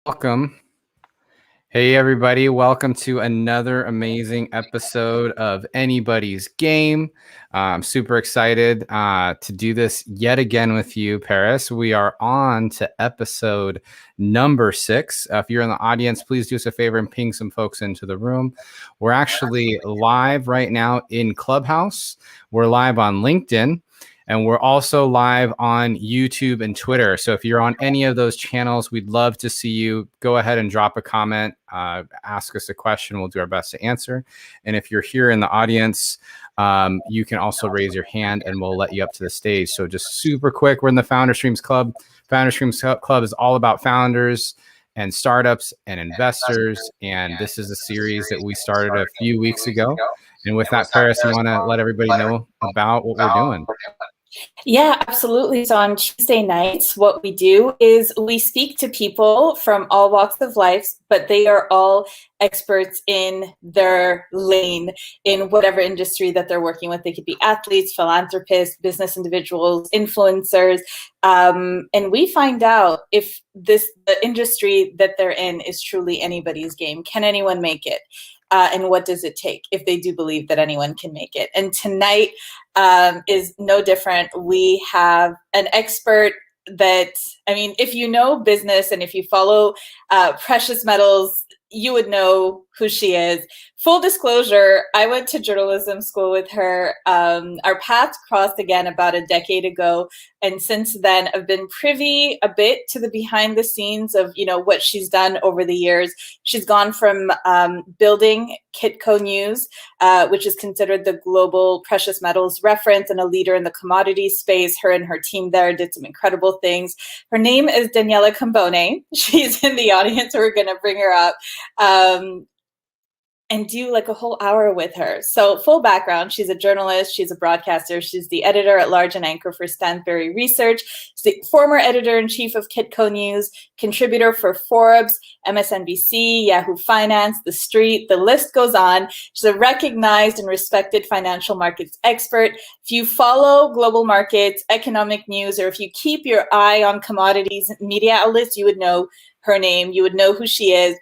Welcome. Hey, everybody. Welcome to another amazing episode of Anybody's Game. I'm super excited to do this yet again with you, Paris. We are on to episode number 6. If you're in the audience, please do us a favor and ping some folks into the room. We're actually live right now in Clubhouse. We're live on LinkedIn. And we're also live on YouTube and Twitter. So if you're on any of those channels, we'd love to see you. Go ahead and drop a comment, ask us a question. We'll do our best to answer. And if you're here in the audience, you can also raise your hand and we'll let you up to the stage. So just super quick, we're in the Founder Streams Club. Founder Streams Club is all about founders and startups and investors. And this is a series that we started a few weeks ago. And with that, Paris, you want to let everybody know about what we're doing? Yeah, absolutely. So on Tuesday nights, what we do is we speak to people from all walks of life, but they are all experts in their lane, in whatever industry that they're working with. They could be athletes, philanthropists, business individuals, influencers. And we find out if the industry that they're in is truly anybody's game. Can anyone make it? And what does it take if they do believe that anyone can make it? And tonight is no different. We have an expert that, if you know business and if you follow precious metals, you would know who she is. Full disclosure, I went to journalism school with her. Our paths crossed again about a decade ago. And since then, I've been privy a bit to the behind the scenes of, what she's done over the years. She's gone from building Kitco News, which is considered the global precious metals reference and a leader in the commodities space. Her and her team there did some incredible things. Her name is Daniela Cambone. She's in the audience. So we're going to bring her up. And do like a whole hour with her. So full background, she's a journalist, she's a broadcaster, she's the editor-at-large and anchor for Stansberry Research, she's the former editor-in-chief of Kitco News, contributor for Forbes, MSNBC, Yahoo Finance, The Street, the list goes on. She's a recognized and respected financial markets expert. If you follow global markets, economic news, or if you keep your eye on commodities media outlets, you would know her name, you would know who she is,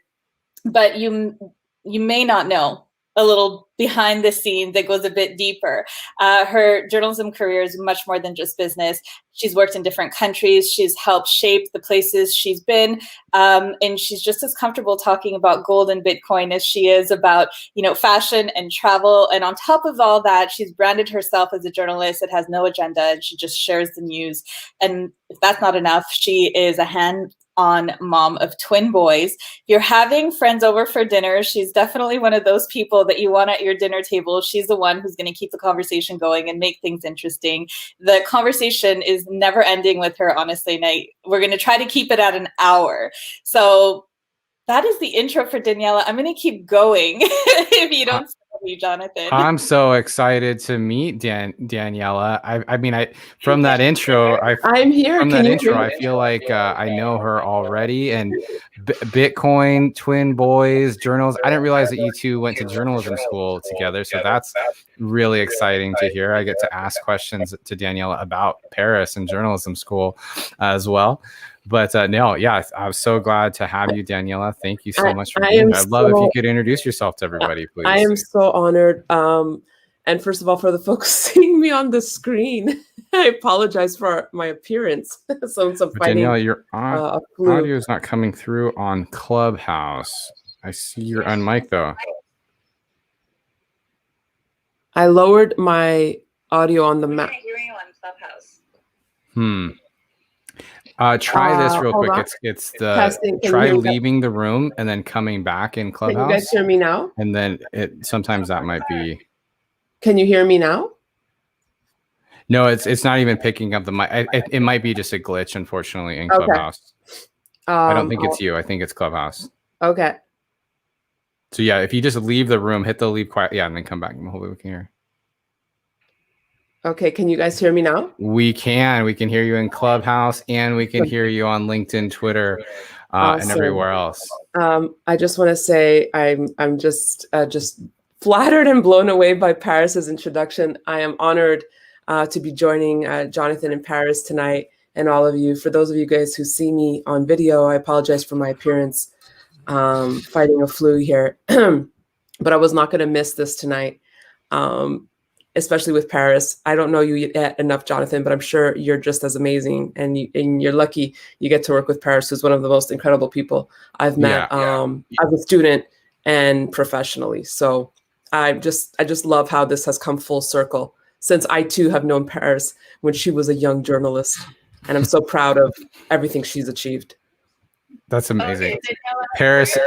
but you may not know a little behind the scenes that goes a bit deeper. Her journalism career is much more than just business. She's worked in different countries. She's helped shape the places she's been. And she's just as comfortable talking about gold and Bitcoin as she is about, fashion and travel. And on top of all that, she's branded herself as a journalist that has no agenda and she just shares the news. And if that's not enough, she is a hands-on mom of twin boys. If you're having friends over for dinner, she's definitely one of those people that you want at your dinner table. She's the one who's going to keep the conversation going and make things interesting. The conversation is never ending with her, honestly, and we're going to try to keep it at an hour. So that is the intro for Daniela. I'm going to keep going if you don't stop me, Jonathan. I'm so excited to meet Daniela. From that intro, I'm here. From that intro, I feel like I know her already. And Bitcoin, twin boys, journals. I didn't realize that you two went to journalism school together. So that's really exciting to hear. I get to ask questions to Daniela about Paris and journalism school as well. But I'm so glad to have you, Daniela. Thank you so much for being here. I'd love if you could introduce yourself to everybody, please. I am so honored. And first of all, for the folks seeing me on the screen, I apologize for my appearance. So Daniela, your audio is not coming through on Clubhouse. I see you're on mic though. I lowered my audio on the Mac. I'm hearing you on Clubhouse. Try this real quick. On. It's the try leaving the room and then coming back in Clubhouse. Can you guys hear me now? And then sometimes that might be. Can you hear me now? No, it's not even picking up the mic. It might be just a glitch, unfortunately, in Clubhouse. I don't think it's you. I think it's Clubhouse. Okay. So yeah, if you just leave the room, hit the leave quiet, and then come back, and hopefully we can hear. Okay, can you guys hear me now? We can hear you in Clubhouse, and we can hear you on LinkedIn, Twitter, and everywhere else. I just want to say I'm just flattered and blown away by Paris's introduction. I am honored to be joining Jonathan and Paris tonight. and all of you. For those of you guys who see me on video, I apologize for my appearance, fighting a flu here. But I was not going to miss this tonight, especially with Paris. I don't know you yet enough, Jonathan, but I'm sure you're just as amazing. And you're lucky you get to work with Paris, who's one of the most incredible people I've met as a student and professionally. So I just love how this has come full circle, since I too have known Paris when she was a young journalist. And I'm so proud of everything she's achieved. That's amazing. Paris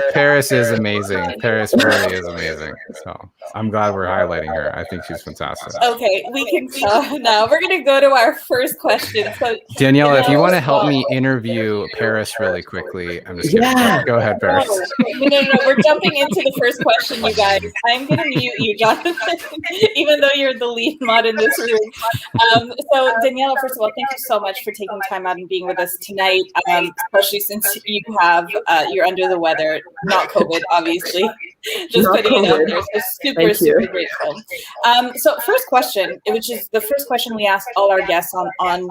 is amazing. Paris really is amazing. So I'm glad we're highlighting her. I think she's fantastic. Okay, we can stop now. We're going to go to our first question. So, Daniela, if you want to help me interview Paris really quickly, I'm just kidding. Go ahead, Paris. No. We're jumping into the first question, you guys. I'm going to mute you, Jonathan, even though you're the lead mod in this room. So, Daniela, first of all, thank you so much for taking time out and being with us tonight, especially since you're under the weather, not COVID, obviously. Just not putting COVID. It out there. So super grateful. So first question, which is the first question we ask all our guests on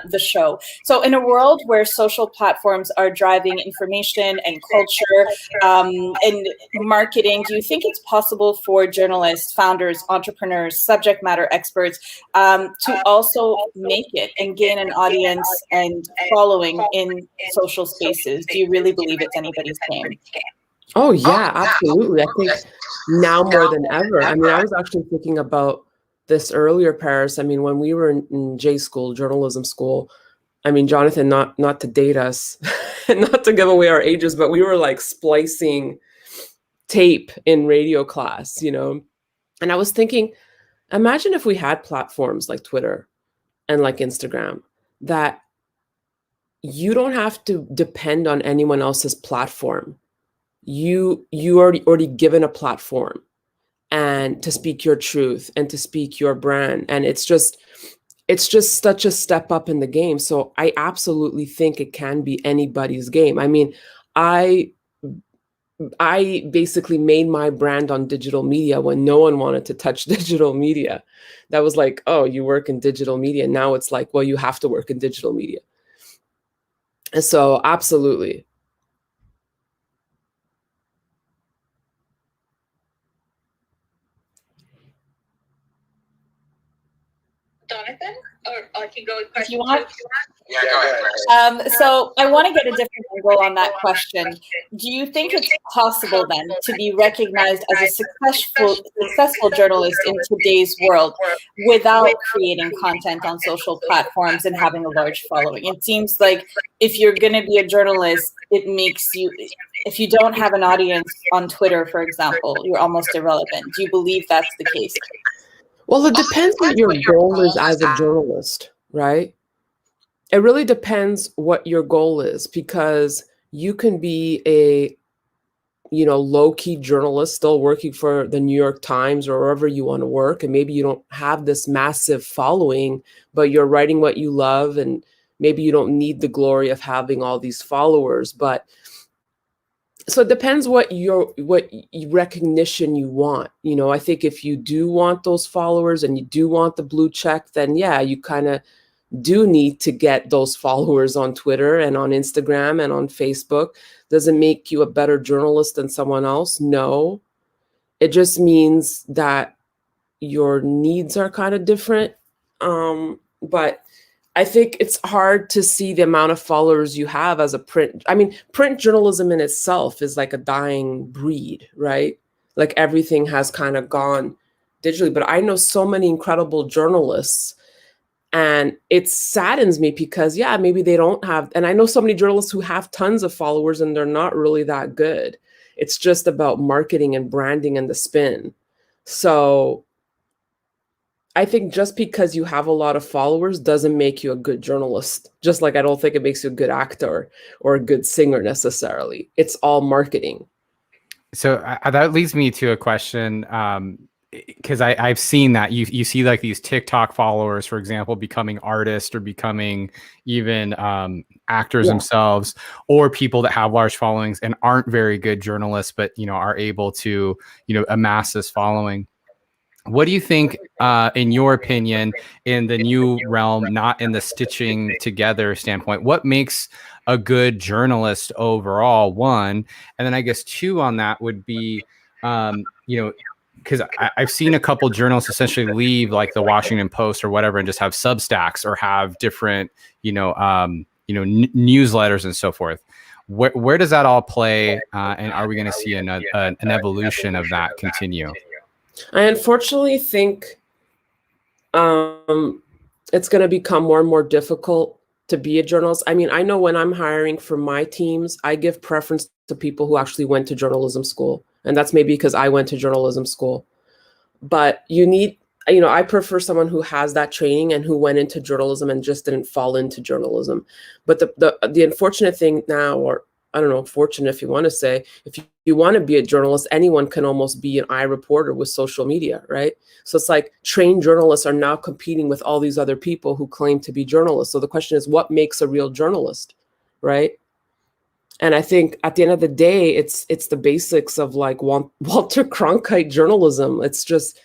the show. So in a world where social platforms are driving information and culture and marketing, do you think it's possible for journalists, founders, entrepreneurs, subject matter experts to also make it and gain an audience and following in social spaces? Do you really believe it's anybody's game? Oh, yeah, absolutely. I think now more than ever. I mean, I was actually thinking about this earlier, Paris. I mean, when we were in J school, journalism school, I mean, Jonathan, not to date us, not to give away our ages, but we were like splicing tape in radio class, you know? And I was thinking, imagine if we had platforms like Twitter and like Instagram that you don't have to depend on anyone else's platform. You already given a platform and to speak your truth and to speak your brand. And it's just such a step up in the game. So I absolutely think it can be anybody's game. I mean, I basically made my brand on digital media when no one wanted to touch digital media. That was like, oh, you work in digital media. Now it's like, well, you have to work in digital media. And so absolutely. Jonathan, or I can go with question. You want? Yeah, go ahead. So I want to get a different angle on that question. Do you think it's possible then to be recognized as a successful journalist in today's world without creating content on social platforms and having a large following? It seems like if you're going to be a journalist, it makes you, if you don't have an audience on Twitter, for example, you're almost irrelevant. Do you believe that's the case? Well, it depends what your goal is as a journalist, right? It really depends what your goal is, because you can be a, low-key journalist still working for the New York Times or wherever you want to work. And maybe you don't have this massive following, but you're writing what you love. And maybe you don't need the glory of having all these followers, but so it depends what recognition you want. I think if you do want those followers and you do want the blue check, then yeah, you kind of do need to get those followers on Twitter and on Instagram and on Facebook. Does it make you a better journalist than someone else? No. It just means that your needs are kind of different. But I think it's hard to see the amount of followers you have as a print. I mean, print journalism in itself is like a dying breed, right? Like everything has kind of gone digitally. But I know so many incredible journalists, and it saddens me because, yeah, maybe they don't have. And I know so many journalists who have tons of followers and they're not really that good. It's just about marketing and branding and the spin. So I think just because you have a lot of followers doesn't make you a good journalist. Just like I don't think it makes you a good actor or a good singer necessarily. It's all marketing. So that leads me to a question, because I've seen that you see like these TikTok followers, for example, becoming artists or becoming even actors themselves, or people that have large followings and aren't very good journalists, but are able to amass this following. What do you think, in your opinion, in the new realm, not in the stitching together standpoint, what makes a good journalist overall, one? And then I guess two on that would be, because I've seen a couple journalists essentially leave like the Washington Post or whatever and just have Substacks or have different, newsletters and so forth. Where does that all play? And are we going to see an evolution of that continue? I unfortunately think it's going to become more and more difficult to be a journalist. I mean, I know when I'm hiring for my teams, I give preference to people who actually went to journalism school. And that's maybe because I went to journalism school. But I prefer someone who has that training and who went into journalism and just didn't fall into journalism. But the unfortunate thing now, or I don't know, fortunate if you want to say, if you want to be a journalist, anyone can almost be an iReporter with social media, right? So it's like trained journalists are now competing with all these other people who claim to be journalists. So the question is, what makes a real journalist, right? And I think at the end of the day, it's the basics of like Walter Cronkite journalism. It's just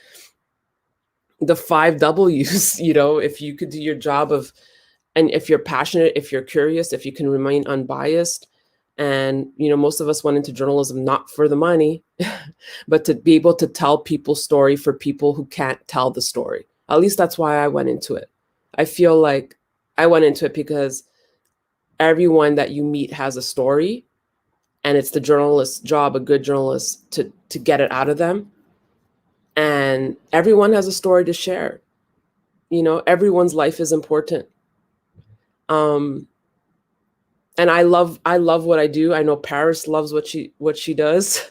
the 5 W's, if you could do your job and if you're passionate, if you're curious, if you can remain unbiased. And, most of us went into journalism not for the money, but to be able to tell people's story for people who can't tell the story. At least that's why I went into it. I feel like I went into it because everyone that you meet has a story, and it's the journalist's job, a good journalist, to get it out of them. And everyone has a story to share. Everyone's life is important. And I love what I do. I know Paris loves what she does.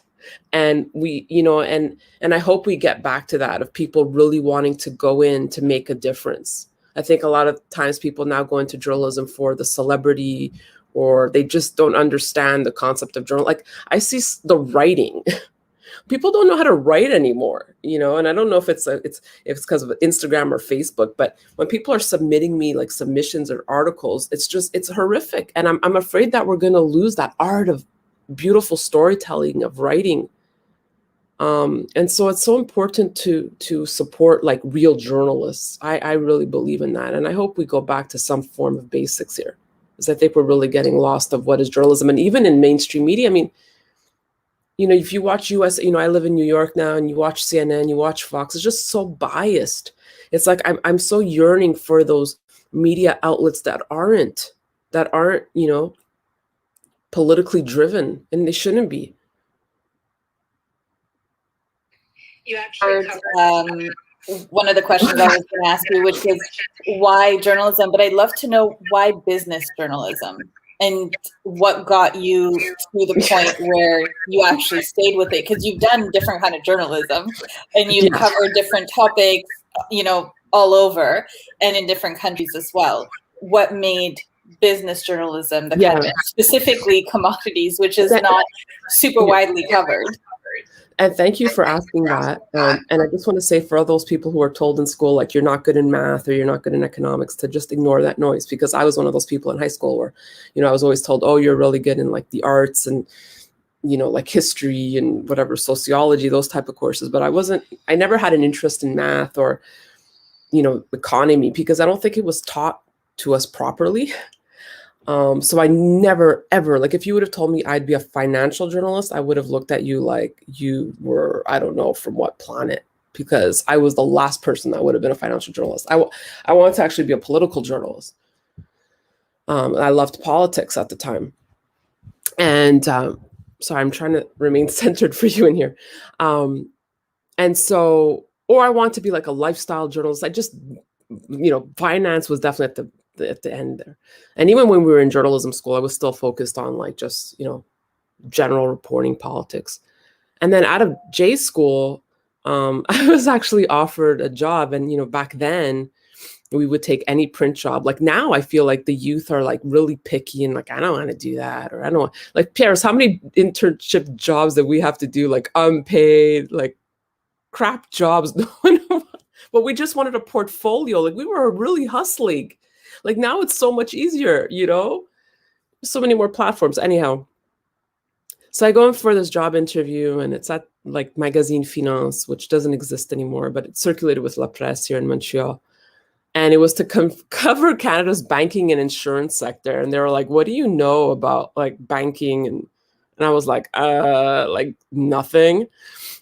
And we, and I hope we get back to that, of people really wanting to go in to make a difference. I think a lot of times people now go into journalism for the celebrity, or they just don't understand the concept of journal. Like I see the writing. People don't know how to write anymore, and I don't know if it's because of Instagram or Facebook, but when people are submitting me like submissions or articles, it's horrific. And I'm afraid that we're going to lose that art of beautiful storytelling, of writing. And so it's so important to support like real journalists. I really believe in that. And I hope we go back to some form of basics here, because I think we're really getting lost of what is journalism. And even in mainstream media, I mean, if you watch US, I live in New York now, and you watch CNN, you watch Fox, it's just so biased. It's like I'm so yearning for those media outlets that aren't, politically driven, and they shouldn't be. You actually covered one of the questions I was going to ask you, which was why journalism, but I'd love to know why business journalism. And what got you to the point where you actually stayed with it? Because you've done different kind of journalism, and you've covered different topics, all over and in different countries as well. What made business journalism the kind of specifically commodities, which is not super widely covered? And thank you for asking that. And I just want to say, for all those people who are told in school, like you're not good in math or you're not good in economics, to just ignore that noise, because I was one of those people in high school where, I was always told, oh, you're really good in like the arts and, like history and whatever, sociology, those type of courses. But I never had an interest in math or, economy, because I don't think it was taught to us properly. So I never, ever, like if you would have told me I'd be a financial journalist, I would have looked at you like you were, I don't know from what planet, because I was the last person that would have been a financial journalist. I wanted to actually be a political journalist. I loved politics at the time. And sorry, I'm trying to remain centered for you in here. And so, or I want to be like a lifestyle journalist. I just, finance was definitely at the end there. And even when we were in journalism school, I was still focused on like just, general reporting, politics. And then out of J school, I was actually offered a job. And, back then we would take any print job. Like now I feel like the youth are like really picky and like, I don't want to do that. Or I don't want, like, Paris, how many internship jobs that we have to do, like unpaid, like crap jobs. But we just wanted a portfolio. Like we were really hustling. Like now it's so much easier, so many more platforms. Anyhow, so I go in for this job interview, and it's at like Magazine Finance, which doesn't exist anymore, but it circulated with La Presse here in Montreal. And it was to cover Canada's banking and insurance sector. And they were like, what do you know about like banking? And I was like nothing.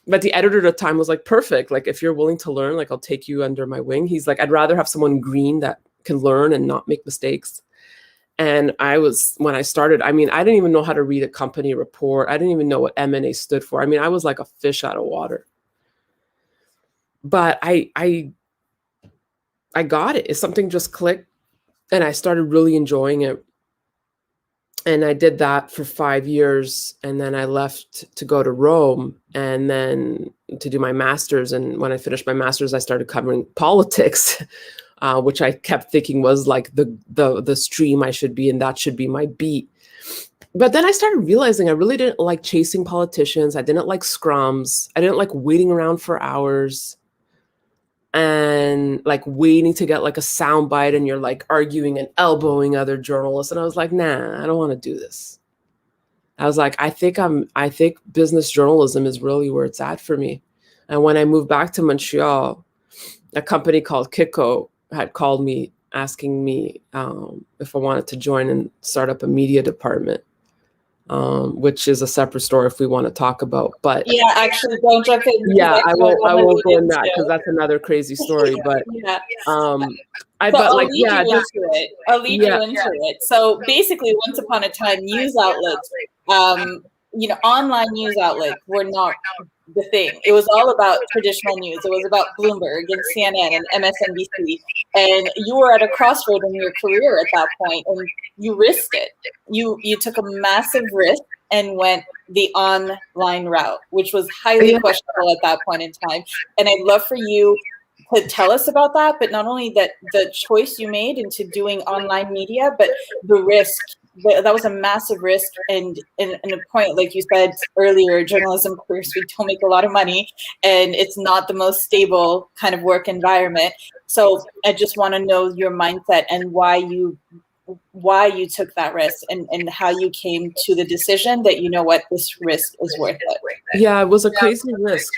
But the editor at the time was like, perfect. Like, if you're willing to learn, like, I'll take you under my wing. He's like, I'd rather have someone green that can learn and not make mistakes. And when I started, I mean, I didn't even know how to read a company report. I didn't even know what M&A stood for. I mean, I was like a fish out of water. But I got it. Something just clicked, and I started really enjoying it. And I did that for 5 years, and then I left to go to Rome and then to do my master's. And when I finished my master's, I started covering politics, which I kept thinking was like the stream I should be in. That should be my beat. But then I started realizing I really didn't like chasing politicians. I didn't like scrums. I didn't like waiting around for hours and like waiting to get like a soundbite, and you're like arguing and elbowing other journalists. And I was like, nah, I don't want to do this. I was like, I think business journalism is really where it's at for me. And when I moved back to Montreal, a company called Kitco had called me asking me if I wanted to join and start up a media department. Which is a separate story if we want to talk about. But yeah, actually, don't jump in. Yeah, I won't go in that because that's another crazy story. But yeah. I'll lead you into it. So basically, once upon a time, news outlets, online news outlets were not the thing. It was all about traditional news. It was about Bloomberg and CNN and MSNBC. And you were at a crossroad in your career at that point, and you risked it. You took a massive risk and went the online route, which was highly questionable at that point in time. And I'd love for you to tell us about that, but not only that, the choice you made into doing online media, but the risk. That was a massive risk, and a point, like you said earlier, journalism careers, we don't make a lot of money, and it's not the most stable kind of work environment. So I just want to know your mindset and why you took that risk, and how you came to the decision that, you know what, this risk is worth it. Yeah, it was a crazy risk.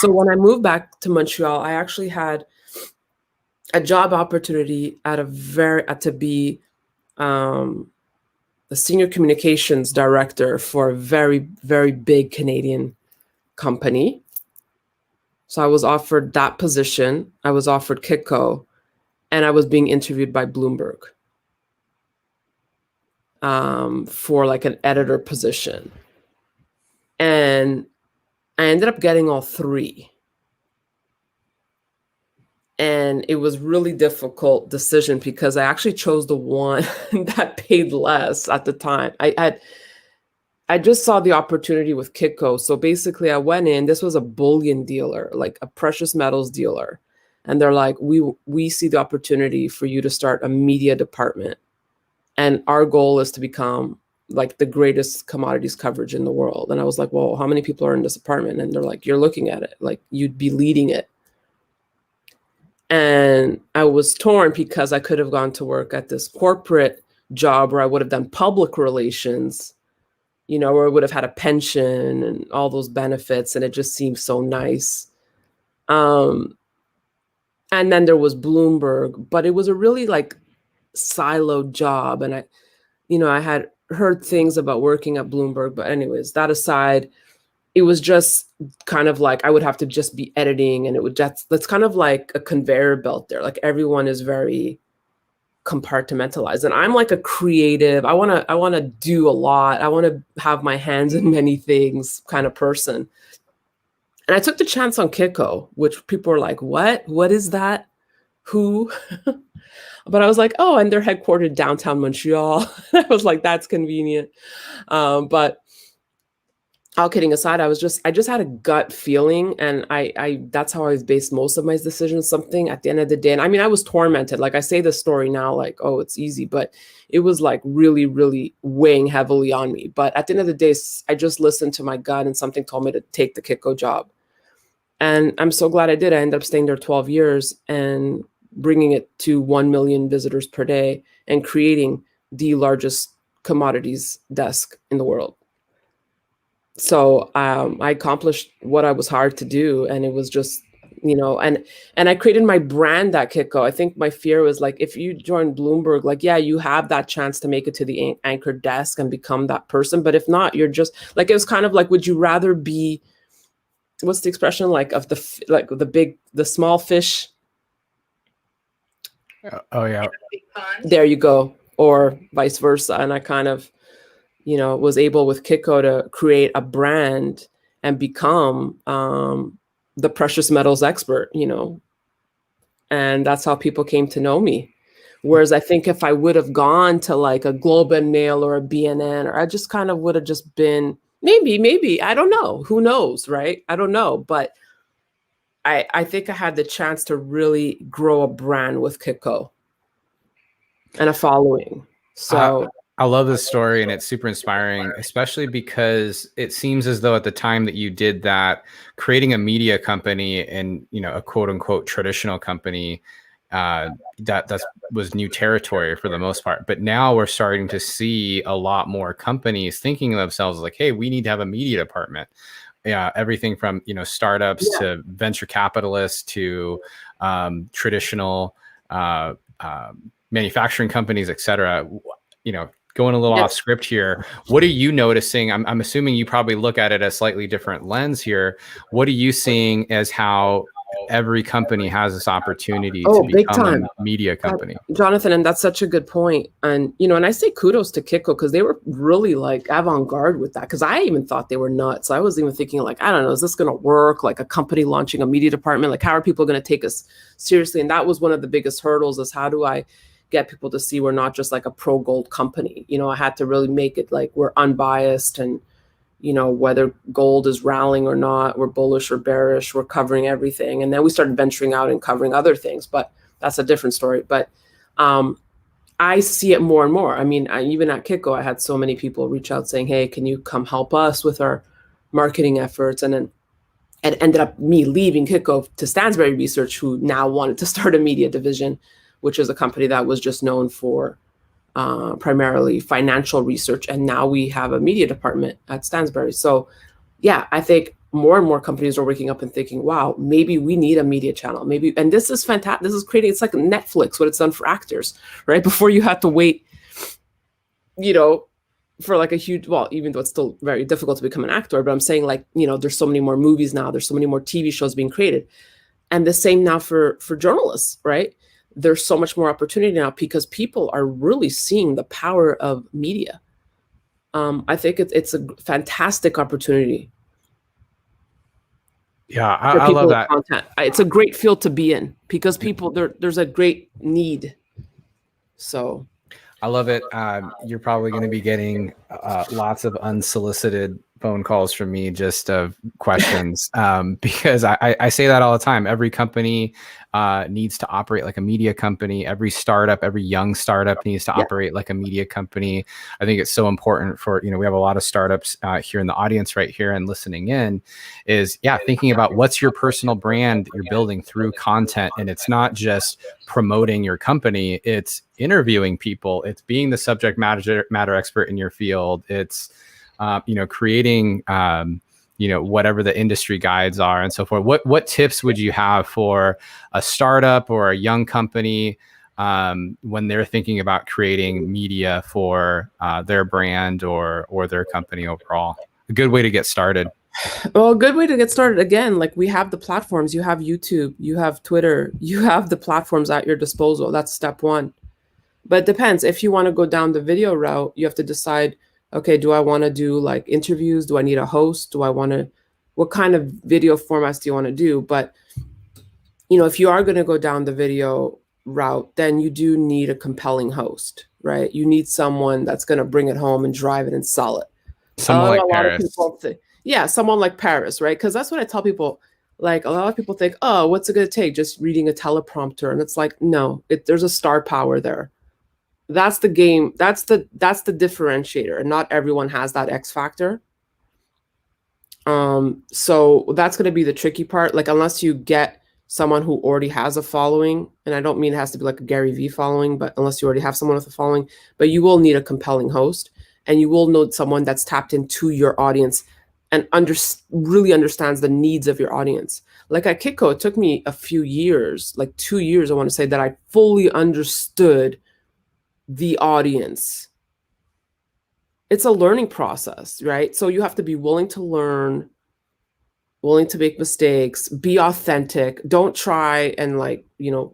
So when I moved back to Montreal, I actually had a job opportunity to be the senior communications director for a very, very big Canadian company. So I was offered that position. I was offered Kitco, and I was being interviewed by Bloomberg for like an editor position. And I ended up getting all three. And it was really difficult decision because I actually chose the one that paid less at the time. I just saw the opportunity with Kitco. So basically I went in, this was a bullion dealer, like a precious metals dealer. And they're like, we see the opportunity for you to start a media department. And our goal is to become like the greatest commodities coverage in the world. And I was like, well, how many people are in this department? And they're like, you're looking at it, like you'd be leading it. And I was torn because I could have gone to work at this corporate job where I would have done public relations, where I would have had a pension and all those benefits. And it just seemed so nice. And then there was Bloomberg, but it was a really like siloed job. And I had heard things about working at Bloomberg, but anyways, that aside, it was just kind of like I would have to just be editing, and that's kind of like a conveyor belt there. Like everyone is very compartmentalized, and I'm like a creative. I want to do a lot. I want to have my hands in many things kind of person. And I took the chance on Kitco, which people were like, what is that? Who? But I was like, oh, and they're headquartered downtown Montreal. I was like, that's convenient. But all kidding aside, I just had a gut feeling, and I that's how I based most of my decisions. Something at the end of the day, and I mean, I was tormented. Like I say this story now, like, oh, it's easy, but it was like really, really weighing heavily on me. But at the end of the day, I just listened to my gut, and something told me to take the Kitco job. And I'm so glad I did. I ended up staying there 12 years and bringing it to 1 million visitors per day and creating the largest commodities desk in the world. So I accomplished what I was hired to do, and it was just, and I created my brand at Kitco. I think my fear was like, if you join Bloomberg, like, yeah, you have that chance to make it to the anchor desk and become that person. But if not, you're just like, it was kind of like, would you rather be, what's the expression, like, of the small fish? Oh yeah. There you go. Or vice versa. And I kind of, was able with Kitco to create a brand and become the precious metals expert, and that's how people came to know me. Whereas I think if I would have gone to like a Globe and Mail or a BNN, or I just kind of would have just been maybe, I don't know, who knows, right? I don't know, but I think I had the chance to really grow a brand with Kitco and a following. So I love this story, and it's super inspiring, especially because it seems as though at the time that you did that, creating a media company and, a quote unquote traditional company, that was new territory for the most part. But now we're starting to see a lot more companies thinking of themselves like, hey, we need to have a media department. Yeah, everything from, startups to venture capitalists to traditional manufacturing companies, et cetera. Going a little off script here, what are you noticing? I'm assuming you probably look at it a slightly different lens here. What are you seeing as how every company has this opportunity to become a media company? Jonathan, and that's such a good point. And, and I say kudos to Kitco because they were really like avant-garde with that, because I even thought they were nuts. I was even thinking like, I don't know, is this going to work? Like a company launching a media department, like how are people going to take us seriously? And that was one of the biggest hurdles, is how do I get people to see we're not just like a pro gold company? I had to really make it like we're unbiased, and whether gold is rallying or not, we're bullish or bearish, we're covering everything. And then we started venturing out and covering other things, but that's a different story. But I see it more and more. I mean, even at Kitco, I had so many people reach out saying, hey, can you come help us with our marketing efforts? And then it ended up me leaving Kitco to Stansberry Research, who now wanted to start a media division, which is a company that was just known for primarily financial research. And now we have a media department at Stansberry. So yeah, I think more and more companies are waking up and thinking, wow, maybe we need a media channel. Maybe, and this is fantastic. This is creating, it's like Netflix, what it's done for actors, right? Before you had to wait, for like a huge, well, even though it's still very difficult to become an actor, but I'm saying like, there's so many more movies now, there's so many more TV shows being created. And the same now for journalists, right? There's so much more opportunity now because people are really seeing the power of media. I think it's a fantastic opportunity. Yeah, I love that. Content. It's a great field to be in because people, there's a great need. So I love it. You're probably going to be getting lots of unsolicited phone calls from me, just of questions, because I say that all the time. Every company needs to operate like a media company. Every startup, every young startup needs to operate like a media company. I think it's so important for, we have a lot of startups here in the audience right here and listening in, is thinking about what's your personal brand that you're building through content. And it's not just promoting your company, it's interviewing people, it's being the subject matter expert in your field, it's creating whatever the industry guides are and so forth. What tips would you have for a startup or a young company when they're thinking about creating media for their brand or their company overall? A good way to get started. Well, a good way to get started, again, like we have the platforms. You have YouTube, you have Twitter, you have the platforms at your disposal. That's step one. But it depends. If you want to go down the video route, you have to decide, okay, do I want to do like interviews? Do I need a host? What kind of video formats do you want to do? But, if you are going to go down the video route, then you do need a compelling host, right? You need someone that's going to bring it home and drive it and sell it. Someone like Paris. Someone like Paris, right? Because that's what I tell people. Like a lot of people think, oh, what's it going to take? Just reading a teleprompter. And it's like, no, there's a star power there. That's the game. That's the differentiator. And not everyone has that X factor. So that's going to be the tricky part. Like, unless you get someone who already has a following, and I don't mean it has to be like a Gary Vee following, but unless you already have someone with a following, but you will need a compelling host, and you will need someone that's tapped into your audience and really understands the needs of your audience. Like at Kitco, it took me a few years, like 2 years, I want to say, that I fully understood the audience. It's a learning process, right? So you have to be willing to learn, willing to make mistakes, be authentic. Don't try and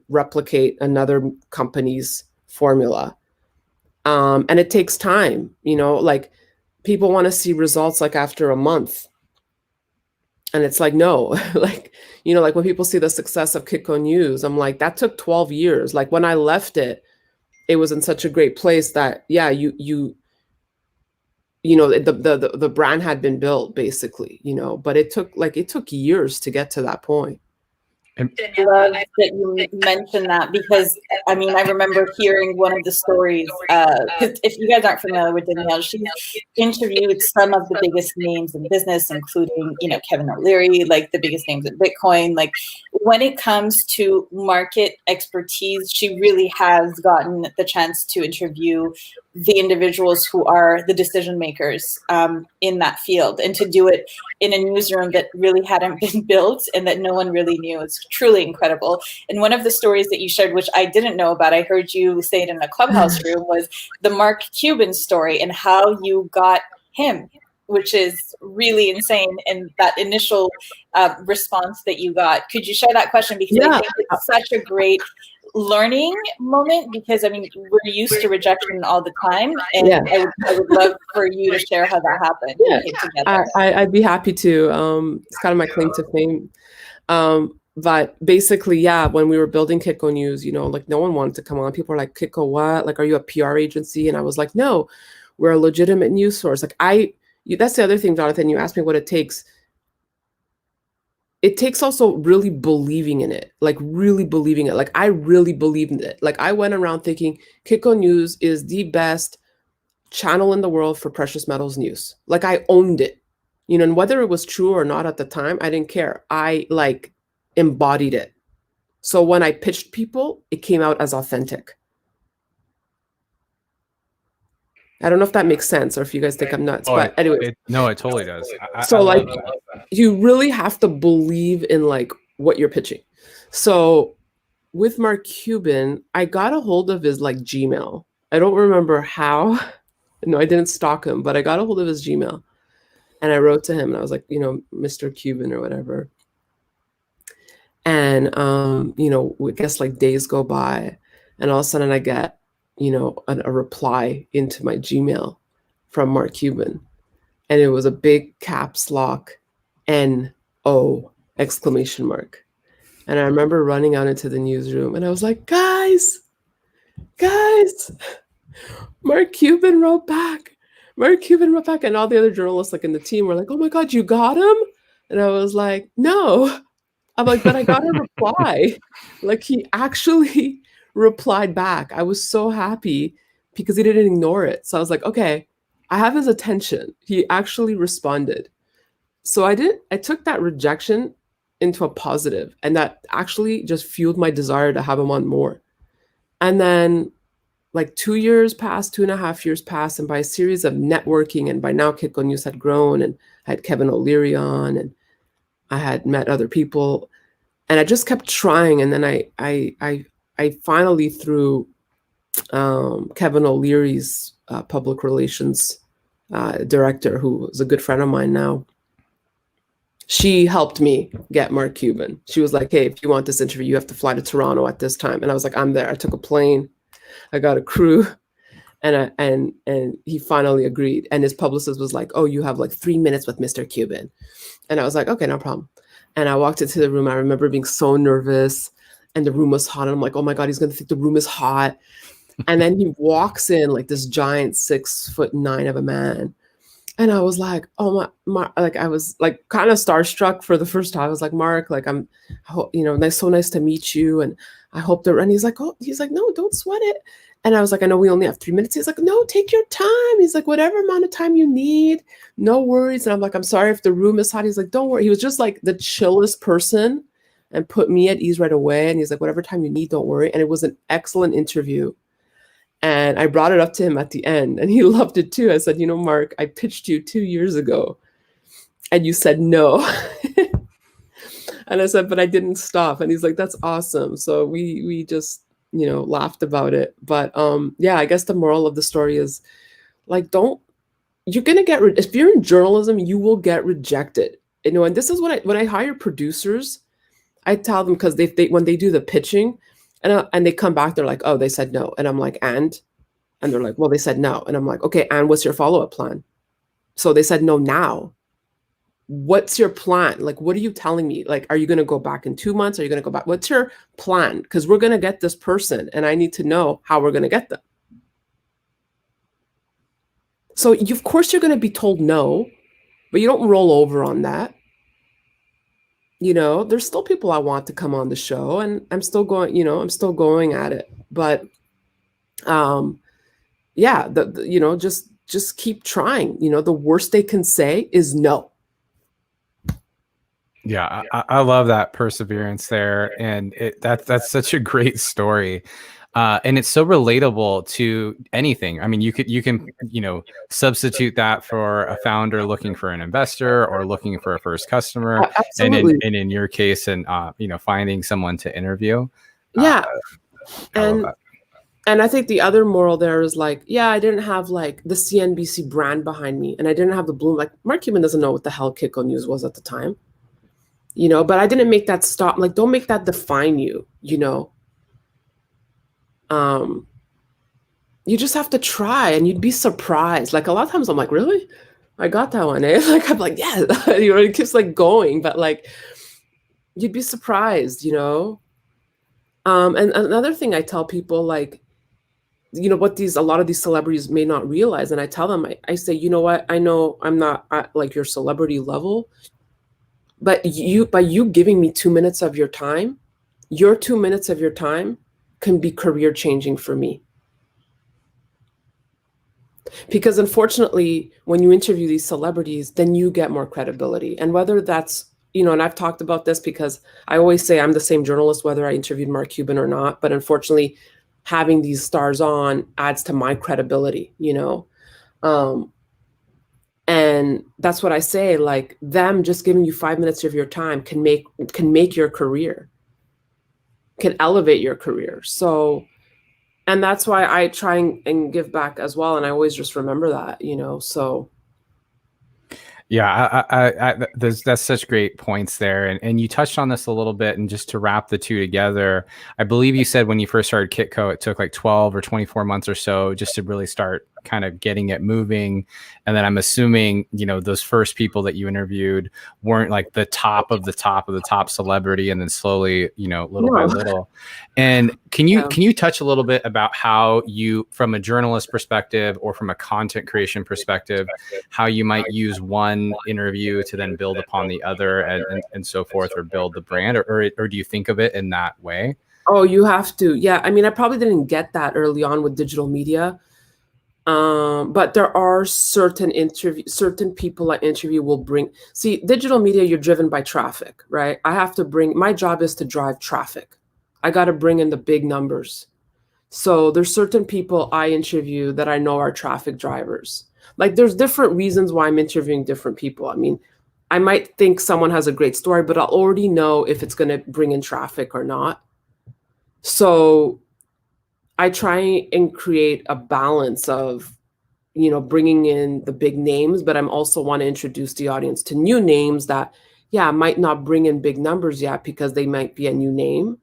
replicate another company's formula. And it takes time, like people want to see results like after a month. And it's like, no, like when people see the success of Kitco News, I'm like, that took 12 years. Like when I left it, it was in such a great place that, yeah, the brand had been built basically, but it took years to get to that point. I love that you mentioned that, because I remember hearing one of the stories, because if you guys aren't familiar with Daniela, she's interviewed some of the biggest names in business, including, Kevin O'Leary, like the biggest names in Bitcoin. Like when it comes to market expertise, she really has gotten the chance to interview the individuals who are the decision makers in that field, and to do it in a newsroom that really hadn't been built and that no one really knew. It's truly incredible. And one of the stories that you shared, which I didn't know about, I heard you say it in a Clubhouse room, was the Mark Cuban story and how you got him, which is really insane. And that initial response that you got. Could you share that question? Because I think it's such a great learning moment, because we're used to rejection all the time, and I would love for you to share how that happened. I'd be happy to. It's kind of my claim to fame. But basically, when we were building Kitco News, like no one wanted to come on. People were like, Kitco what? Like, are you a PR agency? And I was like, no, we're a legitimate news source. Like that's the other thing, Jonathan, you asked me what it takes. It takes also really believing in it, like really believing it. Like I really believed in it. Like I went around thinking Kitco News is the best channel in the world for precious metals news. Like I owned it, and whether it was true or not at the time, I didn't care. I embodied it. So when I pitched people, it came out as authentic. I don't know if that makes sense or if you guys think I'm nuts, but anyway. No, it totally does. You really have to believe in what you're pitching. So with Mark Cuban, I got a hold of his Gmail. I don't remember how. No, I didn't stalk him, but I got a hold of his Gmail and I wrote to him and I was like, Mr. Cuban or whatever. And, I guess days go by and all of a sudden I get, a reply into my Gmail from Mark Cuban. And it was a big caps lock NO exclamation mark. And I remember running out into the newsroom and I was like, guys, Mark Cuban wrote back. And all the other journalists in the team were like, oh my God, you got him? And I was like, no. I'm like, but I got a reply. He actually replied back. I was so happy because he didn't ignore it. So I was like, okay, I have his attention. He actually responded. So I took that rejection into a positive, and that actually just fueled my desire to have him on more. And then 2 years passed, 2.5 years passed, and by a series of networking, and by now Kitco News had grown, and I had Kevin O'Leary on, and I had met other people, and I just kept trying. And then I finally, through Kevin O'Leary's public relations director, who is a good friend of mine now, she helped me get Mark Cuban. She was like, hey, if you want this interview, you have to fly to Toronto at this time. And I was like, I'm there. I took a plane. I got a crew. And he finally agreed. And his publicist was like, oh, you have 3 minutes with Mr. Cuban. And I was like, okay, no problem. And I walked into the room. I remember being so nervous, and the room was hot. And I'm like, oh my God, he's going to think the room is hot. And then he walks in this giant 6'9" of a man. And I was like, oh my, I was kind of starstruck for the first time. I was like, Mark, so nice to meet you. And I hope that, and he's like, no, don't sweat it. And I was like, I know we only have 3 minutes. He's like, no, take your time. He's like, whatever amount of time you need, no worries. And I'm like, I'm sorry if the room is hot. He's like, don't worry. He was just the chillest person and put me at ease right away. And he's like, whatever time you need, don't worry. And it was an excellent interview. And I brought it up to him at the end and he loved it too. I said, Mark, I pitched you 2 years ago And you said no. And I said, but I didn't stop. And he's like, that's awesome. So we just, laughed about it. But yeah, I guess the moral of the story is like, you're going to get, if you're in journalism, you will get rejected. And this is when I hire producers, I tell them, because when they do the pitching and they come back, they're like, oh, they said no. And I'm like, and they're like, well, they said no. And I'm like, okay, and what's your follow-up plan? So they said no now. What's your plan? Like, what are you telling me? Like, are you going to go back in 2 months? Are you going to go back? What's your plan? Because we're going to get this person and I need to know how we're going to get them. So of course you're going to be told no, but you don't roll over on that. There's still people I want to come on the show and I'm still going, I'm still going at it. But yeah, just keep trying. The worst they can say is no. Yeah, I love that perseverance there, and that's such a great story, and it's so relatable to anything. I mean, you can substitute that for a founder looking for an investor or looking for a first customer, Absolutely. and in your case, and finding someone to interview. Yeah, and I think the other moral there is like, yeah, I didn't have like the CNBC brand behind me, and I didn't have the Bloom. Like Mark Cuban doesn't know what the hell Kitco News was at the time. But I didn't make that stop. Like, don't make that define you, You just have to try and you'd be surprised. Like a lot of times I'm like, really? I got that one, eh? Like, I'm like, yeah, it keeps like going, but like, you'd be surprised, And another thing I tell people, like, what a lot of these celebrities may not realize. And I tell them, I say, you know what? I know I'm not at like your celebrity level, but by you giving me 2 minutes of your time, your 2 minutes of your time can be career changing for me. Because unfortunately, when you interview these celebrities, then you get more credibility. And whether that's, and I've talked about this because I always say I'm the same journalist, whether I interviewed Mark Cuban or not. But unfortunately, having these stars on adds to my credibility, And that's what I say, like them just giving you 5 minutes of your time can make your career, can elevate your career. So, and that's why I try and give back as well. And I always just remember that, so. Yeah, that's such great points there. And you touched on this a little bit. And just to wrap the two together, I believe you said when you first started Kitco, it took like 12 or 24 months or so just to really start kind of getting it moving. And then I'm assuming, those first people that you interviewed weren't like the top of the top of the top celebrity, and then slowly, little by little. And can you touch a little bit about how you, from a journalist perspective or from a content creation perspective, how you might use one interview to then build upon the other and so forth, or build the brand, or do you think of it in that way? Oh, you have to. Yeah. I mean, I probably didn't get that early on with digital media. But there are certain people I interview will bring, digital media, you're driven by traffic, right? My job is to drive traffic. I got to bring in the big numbers. So there's certain people I interview that I know are traffic drivers. Like there's different reasons why I'm interviewing different people. I mean, I might think someone has a great story, but I'll already know if it's going to bring in traffic or not. So I try and create a balance of, bringing in the big names, but I'm also want to introduce the audience to new names that, might not bring in big numbers yet because they might be a new name.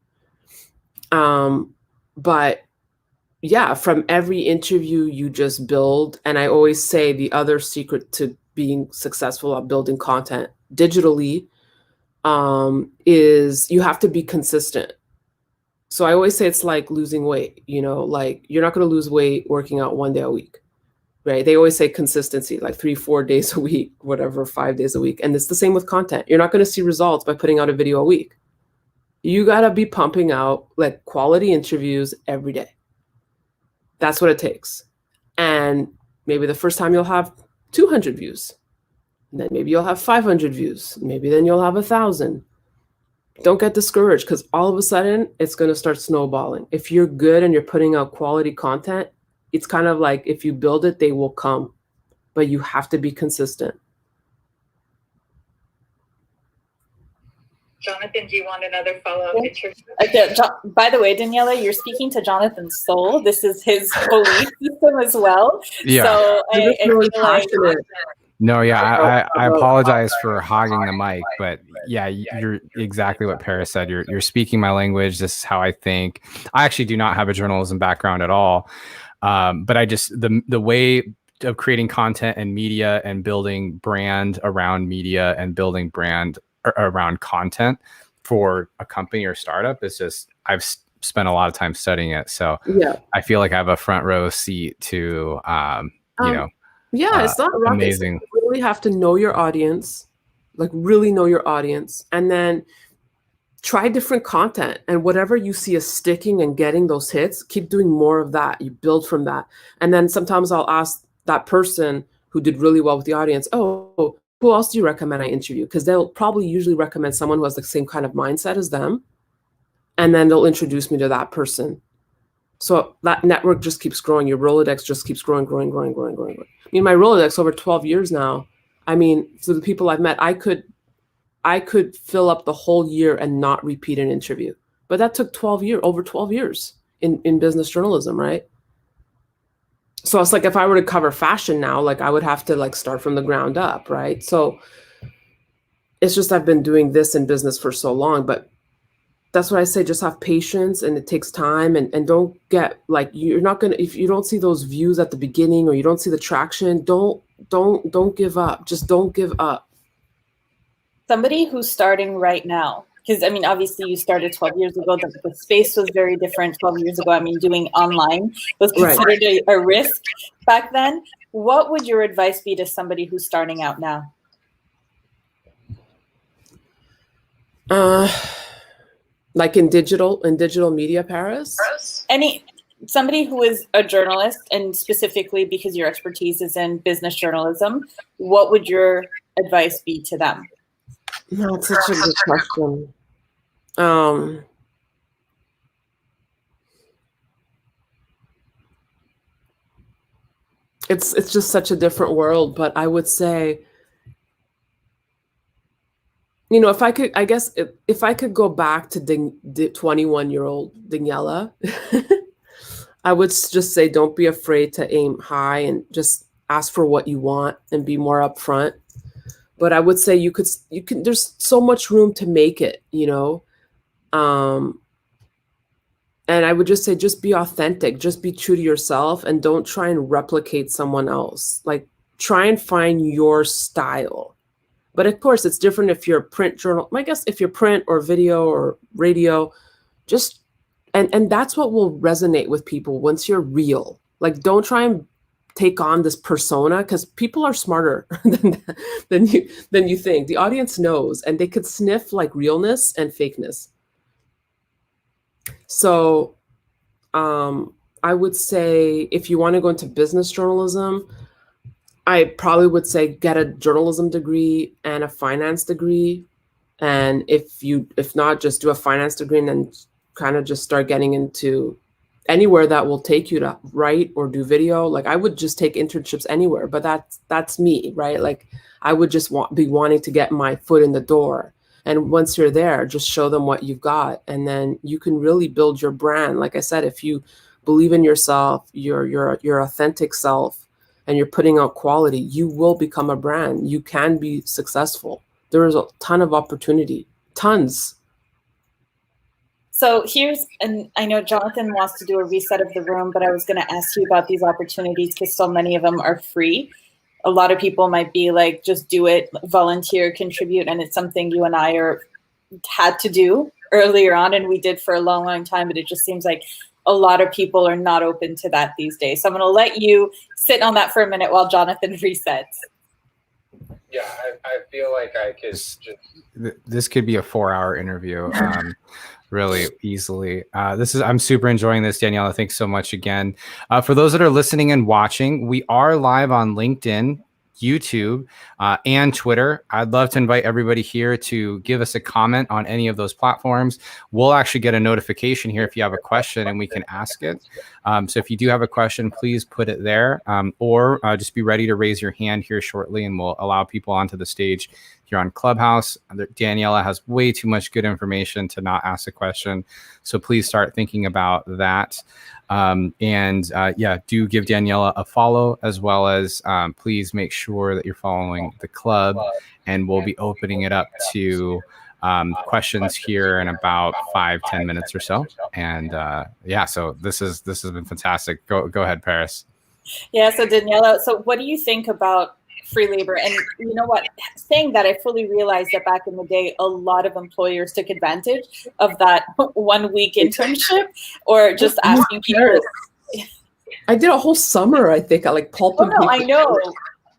But yeah, from every interview you just build. And I always say the other secret to being successful at building content digitally is you have to be consistent. So I always say it's like losing weight, like you're not going to lose weight working out 1 day a week, right? They always say consistency, like 3-4 days a week, whatever, 5 days a week. And it's the same with content. You're not going to see results by putting out a video a week. You got to be pumping out like quality interviews every day. That's what it takes. And maybe the first time you'll have 200 views. And then maybe you'll have 500 views. Maybe then you'll have 1,000. Don't get discouraged because all of a sudden it's going to start snowballing. If you're good and you're putting out quality content, it's kind of like if you build it, they will come, but you have to be consistent. Jonathan, do you want another follow-up interview? By the way, Daniela, you're speaking to Jonathan's soul. This is his belief system as well. Yeah. So I feel like... No, yeah, I apologize for hogging the mic, but yeah, you're exactly what Paris said. You're speaking my language. This is how I think. I actually do not have a journalism background at all, but I just the way of creating content and media and building brand around media and building brand around content for a company or startup is just I've spent a lot of time studying it, so yeah, I feel like I have a front row seat to you know. Yeah, it's not rocket amazing. You really have to know your audience, like really know your audience, and then try different content. And whatever you see is sticking and getting those hits, keep doing more of that. You build from that. And then sometimes I'll ask that person who did really well with the audience, oh, who else do you recommend I interview? Because they'll probably usually recommend someone who has the same kind of mindset as them. And then they'll introduce me to that person. So that network just keeps growing. Your Rolodex just keeps growing. I mean, my Rolodex over 12 years now. I mean, for the people I've met, I could fill up the whole year and not repeat an interview. But that took over 12 years in business journalism, right? So it's like if I were to cover fashion now, like I would have to like start from the ground up, right? So it's just I've been doing this in business for so long, but that's what I say, just have patience, and it takes time, and don't get like, you're not going to, if you don't see those views at the beginning or you don't see the traction, don't give up. Just don't give up. Somebody who's starting right now, because I mean, obviously you started 12 years ago, the space was very different 12 years ago. I mean, doing online was considered a risk back then. What would your advice be to somebody who's starting out now? Like in digital media, Paris? Somebody who is a journalist, and specifically because your expertise is in business journalism, what would your advice be to them? That's such a good question. It's just such a different world, but I would say, you know, if I could, I guess if I could go back to 21-year-old Daniela, I would just say, don't be afraid to aim high and just ask for what you want and be more upfront. But I would say you can, there's so much room to make it, you know? And I would just say, just be authentic, just be true to yourself, and don't try and replicate someone else. Like, try and find your style. But of course, it's different if you're a print journal. I guess if you're print or video or radio, just, and that's what will resonate with people once you're real. Like, don't try and take on this persona, because people are smarter than you think. The audience knows, and they could sniff like realness and fakeness. So I would say, if you want to go into business journalism, I probably would say get a journalism degree and a finance degree. And if not, just do a finance degree and then kind of just start getting into anywhere that will take you to write or do video. Like, I would just take internships anywhere, but that's me, right? Like, I would just be wanting to get my foot in the door. And once you're there, just show them what you've got. And then you can really build your brand. Like I said, if you believe in yourself, your authentic self, and you're putting out quality, you will become a brand. You can be successful. There is a ton of opportunity, tons. So and I know Jonathan wants to do a reset of the room, but I was going to ask you about these opportunities because so many of them are free. A lot of people might be like, just do it, volunteer, contribute. And it's something you and I had to do earlier on, and we did for a long, long time, but it just seems like a lot of people are not open to that these days. So I'm going to let you sit on that for a minute while Jonathan resets. Yeah, I feel like I could this could be a 4-hour interview really easily. I'm super enjoying this, Daniela. Thanks so much again. For those that are listening and watching, we are live on LinkedIn, YouTube, and Twitter. I'd love to invite everybody here to give us a comment on any of those platforms. We'll actually get a notification here if you have a question, and we can ask it. So if you do have a question, please put it there, or just be ready to raise your hand here shortly, and we'll allow people onto the stage here on Clubhouse. Daniela has way too much good information to not ask a question. So please start thinking about that. Do give Daniela a follow, as well as please make sure that you're following the club, and we'll be opening it up to questions here in about 5-10 minutes or so. And so this has been fantastic. Go ahead, Paris. Yeah, so Daniela, so what do you think about free labor? And you know what, saying that, I fully realized that back in the day, a lot of employers took advantage of that 1 week internship, or just asking people. I did a whole summer, I think, I like pulping people. I know.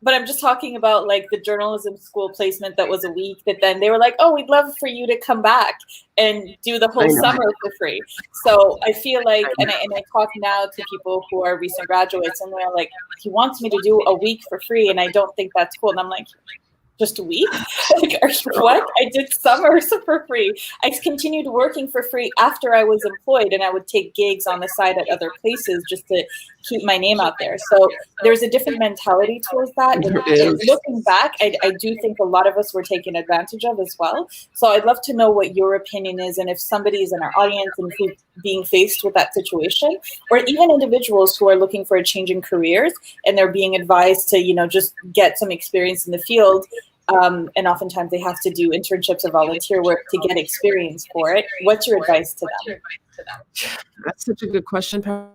But I'm just talking about like the journalism school placement that was a week, that then they were like, oh, we'd love for you to come back and do the whole summer for free. So I feel like, and I talk now to people who are recent graduates, and they're like, he wants me to do a week for free, and I don't think that's cool. And I'm like, just a week? Like, what? I did summers for free. I continued working for free after I was employed, and I would take gigs on the side at other places just to keep my name out there. So there's a different mentality towards that. And looking back, I do think a lot of us were taken advantage of as well. So I'd love to know what your opinion is, and if somebody is in our audience and who's being faced with that situation, or even individuals who are looking for a change in careers and they're being advised to, just get some experience in the field. And oftentimes they have to do internships or volunteer work to get experience for it. What's your advice to them? That's such a good question, Paris.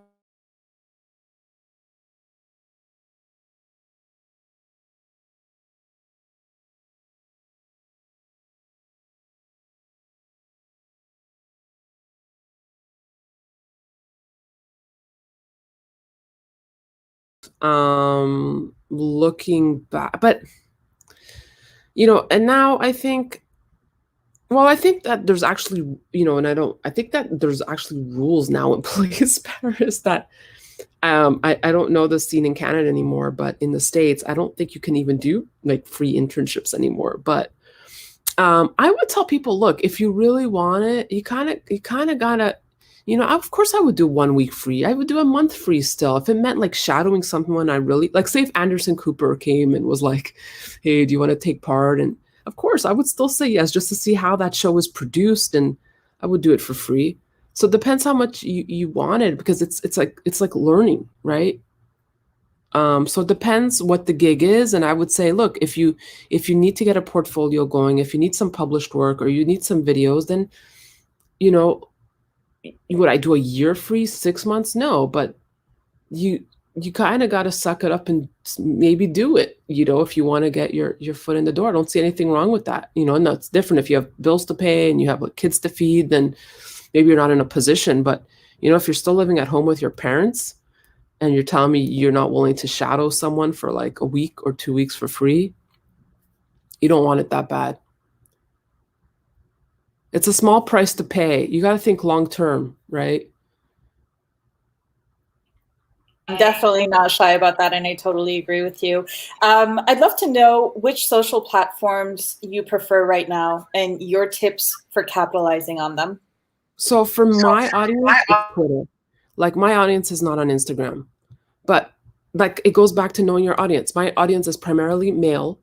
Looking back, but and now I think that there's actually, I think that there's actually rules now in place, Paris, that I don't know the scene in Canada anymore, but in the States, I don't think you can even do like free internships anymore. But I would tell people, look, if you really want it, you kind of gotta, of course I would do 1 week free. I would do a month free still. If it meant like shadowing someone I really like, say if Anderson Cooper came and was like, hey, do you want to take part? And of course I would still say yes, just to see how that show is produced, and I would do it for free. So it depends how much you wanted, because it's like learning, right? So it depends what the gig is. And I would say, look, if you need to get a portfolio going, if you need some published work, or you need some videos, then, would I do a year free, 6 months? No, but you kind of got to suck it up and maybe do it, if you want to get your foot in the door. I don't see anything wrong with that, and that's different. If you have bills to pay and you have kids to feed, then maybe you're not in a position. But, if you're still living at home with your parents and you're telling me you're not willing to shadow someone for like a week or 2 weeks for free, you don't want it that bad. It's a small price to pay. You got to think long term, right? I'm definitely not shy about that, and I totally agree with you. I'd love to know which social platforms you prefer right now and your tips for capitalizing on them. So for my audience, it's Twitter. Like, my audience is not on Instagram, but like it goes back to knowing your audience. My audience is primarily male,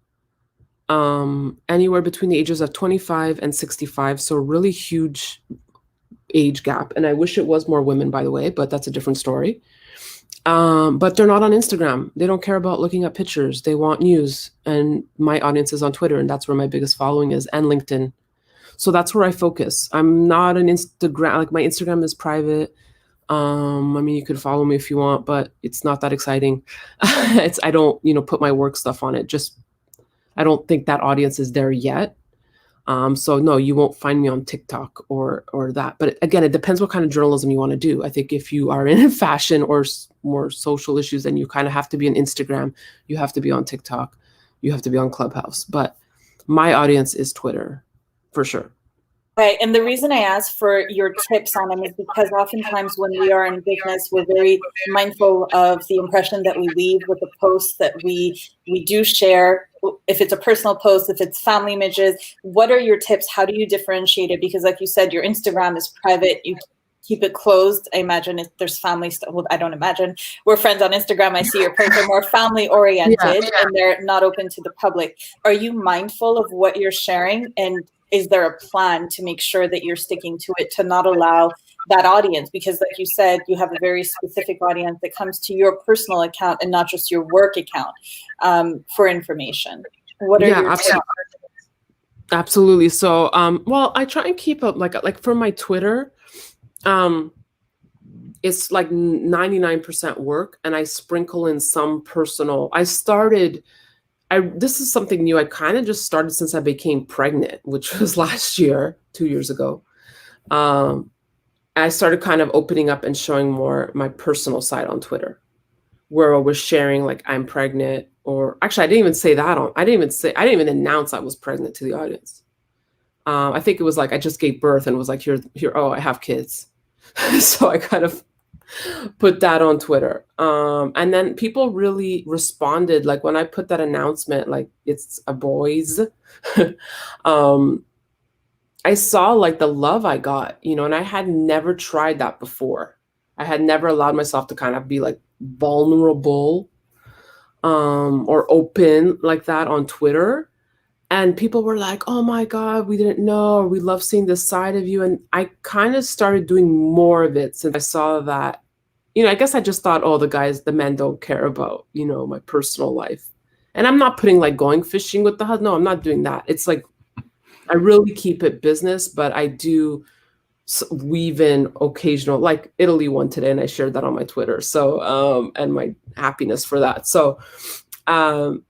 anywhere between the ages of 25 and 65. So really huge age gap. And I wish it was more women, by the way, but that's a different story. But they're not on Instagram. They don't care about looking at pictures. They want news. And my audience is on Twitter, and that's where my biggest following is, and LinkedIn. So that's where I focus. I'm not an Instagram, like my Instagram is private. You could follow me if you want, but it's not that exciting. I don't, put my work stuff on it. I don't think that audience is there yet. So no, you won't find me on TikTok or that. But again, it depends what kind of journalism you want to do. I think if you are in fashion or more social issues, then you kind of have to be on Instagram. You have to be on TikTok. You have to be on Clubhouse. But my audience is Twitter, for sure. Right. And the reason I ask for your tips on them is because oftentimes when we are in business, we're very mindful of the impression that we leave with the posts that we do share. If it's a personal post, if it's family images, what are your tips? How do you differentiate it? Because like you said, your Instagram is private. keep it closed? I imagine if there's family stuff. Well, I don't imagine. We're friends on Instagram. I see your posts are more family oriented and they're not open to the public. Are you mindful of what you're sharing? And is there a plan to make sure that you're sticking to it, to not allow that audience? Because like you said, you have a very specific audience that comes to your personal account and not just your work account for information. What are your tips? Absolutely. So, well, I try and keep up, like for my Twitter, it's like 99% work, and I sprinkle in some personal. This is something new. I kind of just started since I became pregnant, which was last year, 2 years ago. I started kind of opening up and showing more my personal side on Twitter, where I was sharing like I'm pregnant, or actually I didn't even announce I was pregnant to the audience. I think it was like I just gave birth and was like, here, oh, I have kids. So I kind of put that on Twitter. And then people really responded. Like when I put that announcement, like it's a boys, I saw like the love I got, and I had never tried that before. I had never allowed myself to kind of be like vulnerable or open like that on Twitter. And people were like, oh my God, we didn't know, or we love seeing this side of you. And I kind of started doing more of it since I saw that, I guess I just thought, oh, the men don't care about, my personal life. And I'm not putting like going fishing with the husband. No, I'm not doing that. It's like, I really keep it business, but I do weave in occasional, like Italy one today, and I shared that on my Twitter. So, and my happiness for that. So,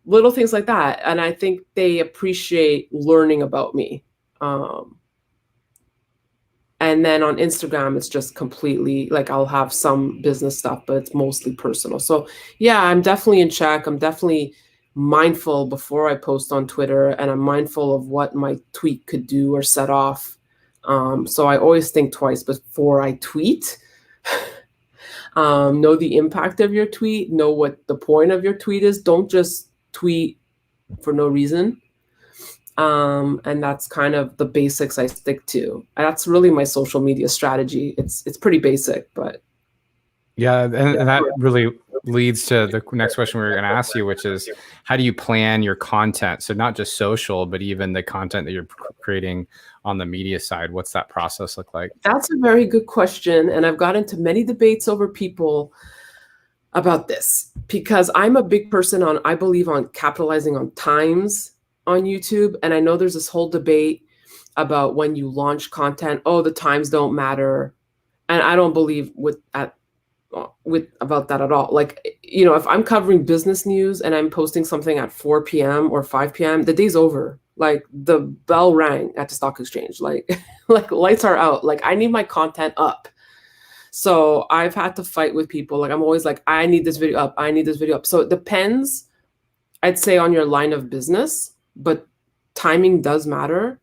little things like that. And I think they appreciate learning about me. And then on Instagram, it's just completely like I'll have some business stuff, but it's mostly personal. So yeah, I'm definitely in check. I'm definitely mindful before I post on Twitter, and I'm mindful of what my tweet could do or set off. So I always think twice before I tweet. Know the impact of your tweet, know what the point of your tweet is. Don't just tweet for no reason. And that's kind of the basics I stick to. That's really my social media strategy. It's pretty basic, but. Yeah, and that really leads to the next question we were going to ask you, which is how do you plan your content? So not just social, but even the content that you're creating on the media side. What's that process look like? That's a very good question. And I've got into many debates over people about this, because I'm a big person I believe on capitalizing on times on YouTube. And I know there's this whole debate about when you launch content, oh, the times don't matter. And I don't believe about that at all. Like, if I'm covering business news and I'm posting something at 4 p.m. or 5 p.m., the day's over. Like the bell rang at the stock exchange, like lights are out. Like I need my content up. So I've had to fight with people. Like I'm always like, I need this video up. I need this video up. So it depends, I'd say, on your line of business, but timing does matter.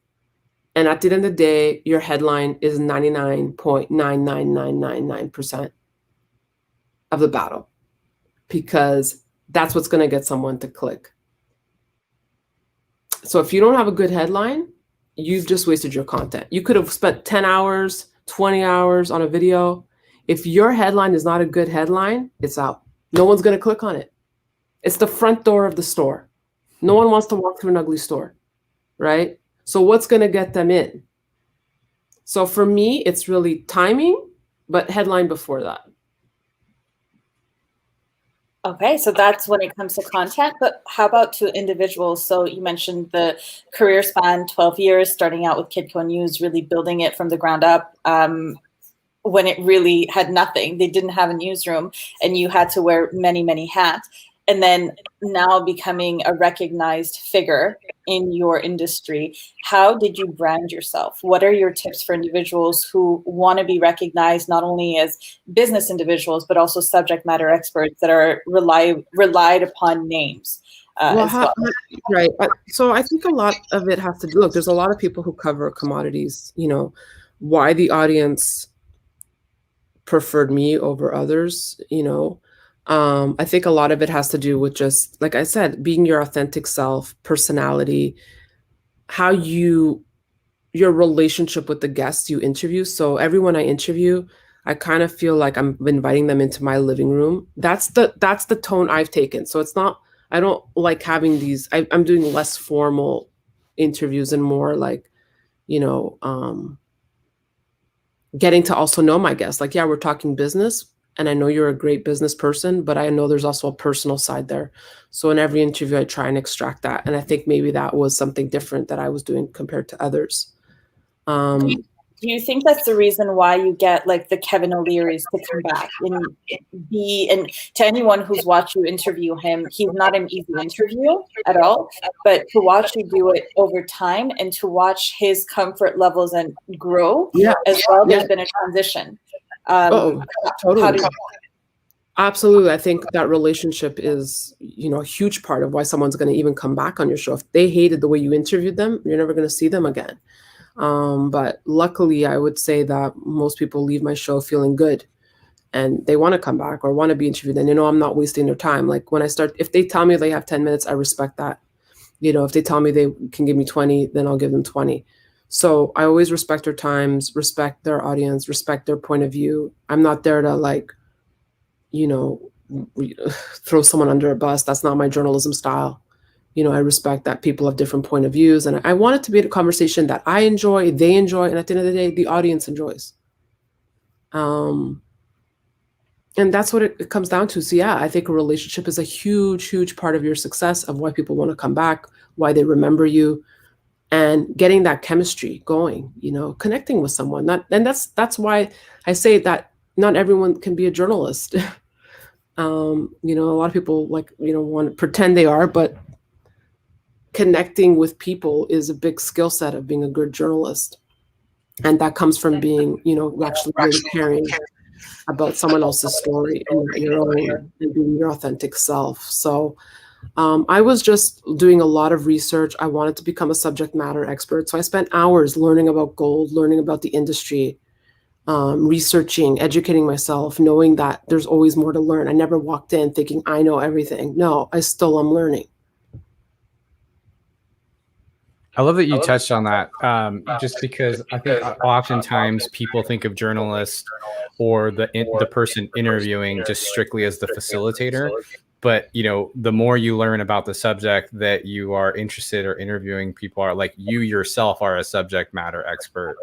And at the end of the day, your headline is 99.99999% of the battle, because that's what's going to get someone to click. So if you don't have a good headline, you've just wasted your content. You could have spent 10 hours, 20 hours on a video. If your headline is not a good headline, it's out. No one's going to click on it. It's the front door of the store. No one wants to walk through an ugly store, right? So what's going to get them in? So for me, it's really timing, but headline before that. Okay, so that's when it comes to content, but how about to individuals? So you mentioned the career span, 12 years, starting out with Kitco News, really building it from the ground up when it really had nothing. They didn't have a newsroom and you had to wear many, many hats. And then now becoming a recognized figure in your industry. How did you brand yourself? What are your tips for individuals who want to be recognized not only as business individuals, but also subject matter experts that are relied upon names? Right. So I think a lot of it has to do, look, there's a lot of people who cover commodities, why the audience preferred me over others, I think a lot of it has to do with just, like I said, being your authentic self, personality, how you your relationship with the guests you interview. So everyone I interview, I kind of feel like I'm inviting them into my living room. That's the tone I've taken. So it's not, I don't like having these, I'm doing less formal interviews and more like, getting to also know my guests. Like, yeah, we're talking business and I know you're a great business person, but I know there's also a personal side there. So in every interview, I try and extract that. And I think maybe that was something different that I was doing compared to others. Do you think that's the reason why you get like the Kevin O'Leary's to come back and to anyone who's watched you interview him, he's not an easy interview at all, but to watch you do it over time and to watch his comfort levels and grow as well, there's been a transition. Totally. Absolutely. I think that relationship is, a huge part of why someone's going to even come back on your show. If they hated the way you interviewed them, you're never going to see them again. But luckily, I would say that most people leave my show feeling good and they want to come back or want to be interviewed. And, I'm not wasting their time. Like when I start, if they tell me they have 10 minutes, I respect that. If they tell me they can give me 20, then I'll give them 20. So I always respect their times, respect their audience, respect their point of view. I'm not there to throw someone under a bus. That's not my journalism style. I respect that people have different point of views, and I want it to be a conversation that I enjoy, they enjoy, and at the end of the day, the audience enjoys. And that's what it comes down to. So yeah, I think a relationship is a huge, huge part of your success, of why people want to come back, why they remember you, and getting that chemistry going, connecting with someone. And that's why I say that not everyone can be a journalist. A lot of people want to pretend they are, but connecting with people is a big skill set of being a good journalist. And that comes from being, actually really caring about someone else's story and not your own, and being your authentic self. So I was just doing a lot of research. I wanted to become a subject matter expert. So I spent hours learning about gold, learning about the industry, researching, educating myself, knowing that there's always more to learn. I never walked in thinking I know everything. No, I still am learning. I love that you touched on that, just because I think oftentimes people think of journalists or the person interviewing just strictly as the facilitator. But, the more you learn about the subject that you are interested or interviewing, people are like, you yourself are a subject matter expert,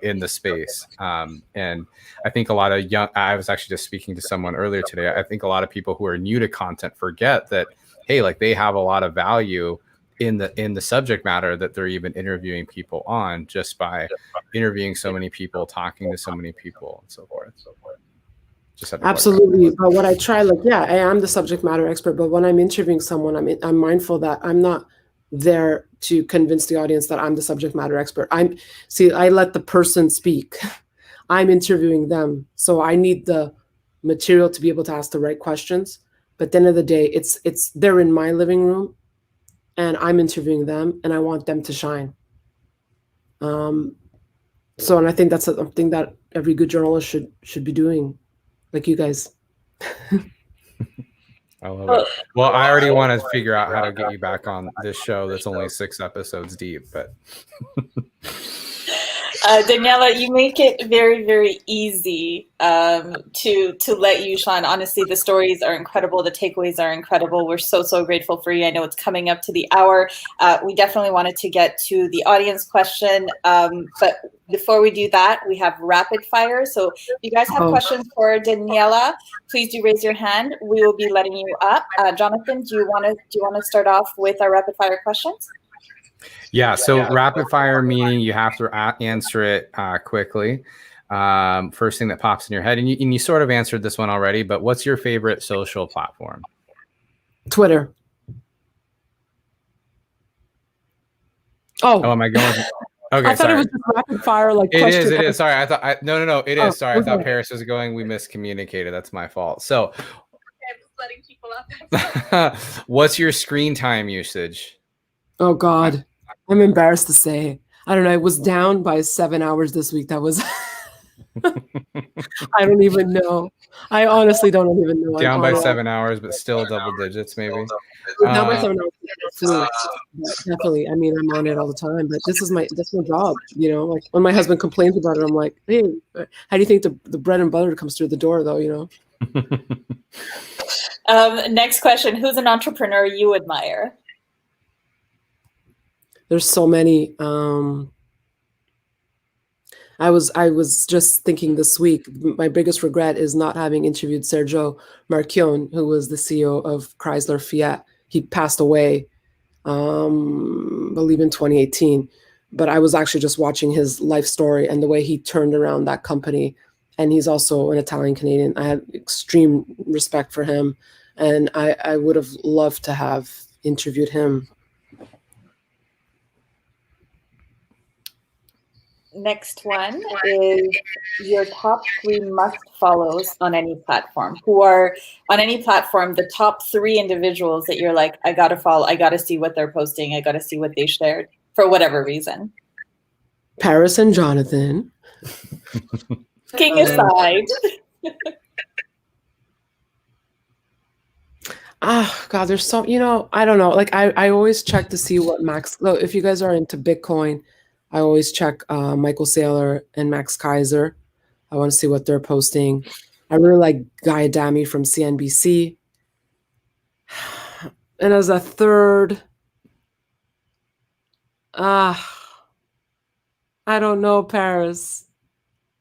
in the space. And I think a lot of I was actually just speaking to someone earlier today. I think a lot of people who are new to content forget that, hey, like they have a lot of value in the subject matter that they're even interviewing people on, just by interviewing so many people, talking to so many people, and so forth. Absolutely. But what I try, I am the subject matter expert, but when I'm interviewing someone, I'm mindful that I'm not there to convince the audience that I'm the subject matter expert. I let the person speak. I'm interviewing them. So I need the material to be able to ask the right questions. But at the end of the day, they're in my living room and I'm interviewing them and I want them to shine. And I think that's something that every good journalist should be doing, like you guys. I love it. Well, I already want to figure out how to get you back on this show that's only 6 episodes deep, but Daniela, you make it very, very easy to let you shine. Honestly, the stories are incredible. The takeaways are incredible. We're so, so grateful for you. I know it's coming up to the hour. We definitely wanted to get to the audience question. But before we do that, we have rapid fire. So if you guys have questions for Daniela, please do raise your hand. We will be letting you up. Jonathan, do you want to start off with our rapid fire questions? Yeah, so rapid fire meaning you have to answer it quickly. First thing that pops in your head, and you sort of answered this one already, but what's your favorite social platform? Twitter. Oh, am I going? Okay, I thought it was just rapid fire, like it question. It is. Sorry, no. It is. Sorry, I thought Paris was going. We miscommunicated. That's my fault. So, I'm just letting people up. What's your screen time usage? Oh God. I'm embarrassed to say. I don't know. It was down by 7 hours this week. That was, I don't even know. I honestly don't even know. Down by 7 hours, but still double digits, maybe. Down by 7 hours. flu. Definitely. I mean, I'm on it all the time, but that's my job. You know, like when my husband complains about it, I'm like, hey, how do you think the bread and butter comes through the door, though? You know. Next question: who's an entrepreneur you admire? There's so many. I was just thinking this week, my biggest regret is not having interviewed Sergio Marchionne, who was the CEO of Chrysler Fiat. He passed away, I believe in 2018. But I was actually just watching his life story and the way he turned around that company. And he's also an Italian Canadian. I have extreme respect for him. And I would have loved to have interviewed him. Next one is your top 3 must follows on any platform. Who are on any platform the top 3 individuals that you're like, I gotta follow, I gotta see what they're posting, I gotta see what they shared for whatever reason. Paris and Jonathan. Looking aside. God, there's so, you know, I don't know. Like I always check to see what Max, if you guys are into Bitcoin, I always check Michael Saylor and Max Kaiser. I want to see what they're posting. I really like Guy Adami from CNBC. And as a third, I don't know, Paris.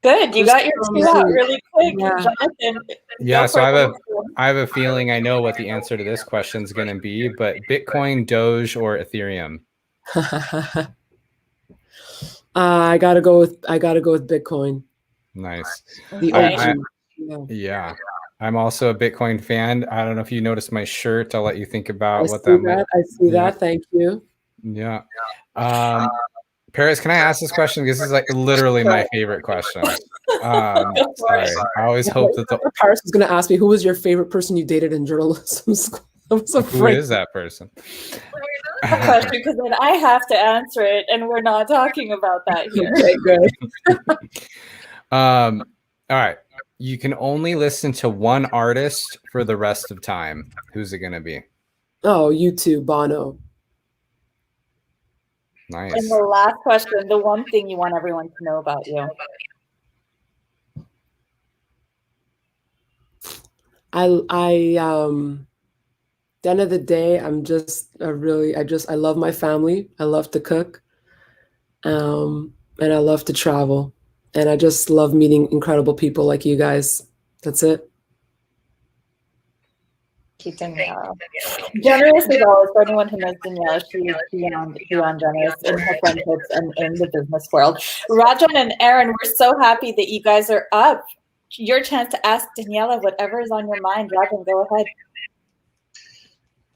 Good, you got your 2 out really quick, Yeah. Jonathan. Yeah, so I have a feeling I know what the answer to this question is going to be, but Bitcoin, Doge, or Ethereum? I gotta go with Bitcoin. Nice. The OG. Yeah. I'm also a Bitcoin fan. I don't know if you noticed my shirt. I'll let you think about what that that meant. I see that. Thank you. Yeah. Paris, can I ask this question? This is like literally my favorite question. Sorry. I always hope that Paris was going to ask me, who was your favorite person you dated in journalism school? I was afraid. Who is that person? Question, because then I have to answer it, and we're not talking about that here. Okay, good. All right. You can only listen to one artist for the rest of time. Who's it going to be? Oh, U2, Bono. Nice. And the last question, the one thing you want everyone to know about you. The end of the day, I'm just I love my family. I love to cook. And I love to travel. And I just love meeting incredible people like you guys. That's it. Daniela. Generous as always. For anyone who knows Daniela, she is beyond generous in her friendships and in the business world. Rajan and Aaron, we're so happy that you guys are up. Your chance to ask Daniela whatever is on your mind. Rajan, go ahead.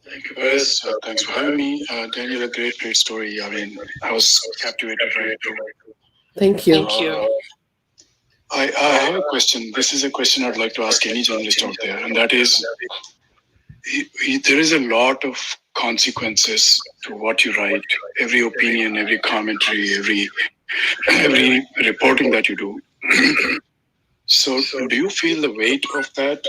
Thank you, Paris. Thanks for having me. Daniela, great story. I mean, I was captivated by it. Thank you. I have a question. This is a question I'd like to ask any journalist out there, and that is, there is a lot of consequences to what you write. Every opinion, every commentary, every reporting that you do. So, do you feel the weight of that?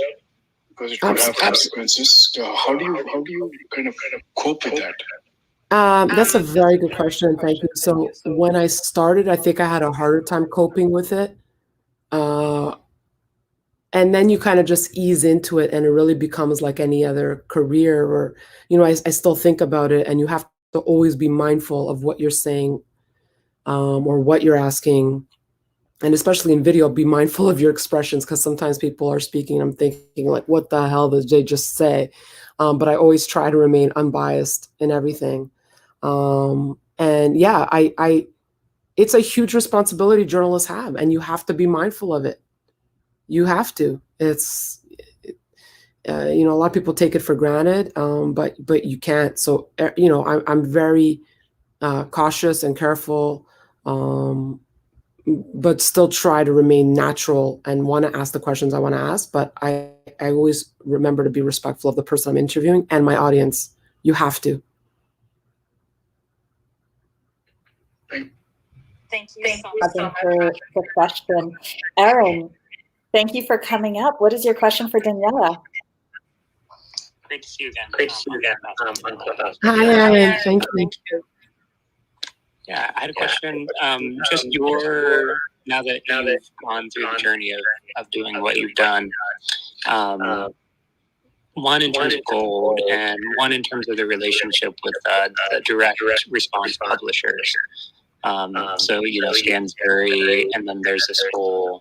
Because it could have consequences. How do you kind of cope with that? That's a very good question. Thank you. So when I started, I think I had a harder time coping with it. And then you kind of just ease into it and it really becomes like any other career or, I still think about it and you have to always be mindful of what you're saying or what you're asking. And especially in video, be mindful of your expressions because sometimes people are speaking and I'm thinking like, what the hell did they just say? But I always try to remain unbiased in everything. And yeah, it's a huge responsibility journalists have, and you have to be mindful of it. You have to. It's, a lot of people take it for granted, but you can't. So, I'm very cautious and careful, but still try to remain natural and want to ask the questions I want to ask. But I always remember to be respectful of the person I'm interviewing and my audience. You have to. Thank you so much for the question. Aaron, thank you for coming up. What is your question for Daniela? Great to see you again. Great to see you again on Clubhouse. Hi, Aaron. Thank you. Yeah, I had a question. Just now that you've gone through the journey of doing what you've done, one in terms of gold and one in terms of the relationship with the direct response publishers. So, Stansberry, and then there's this whole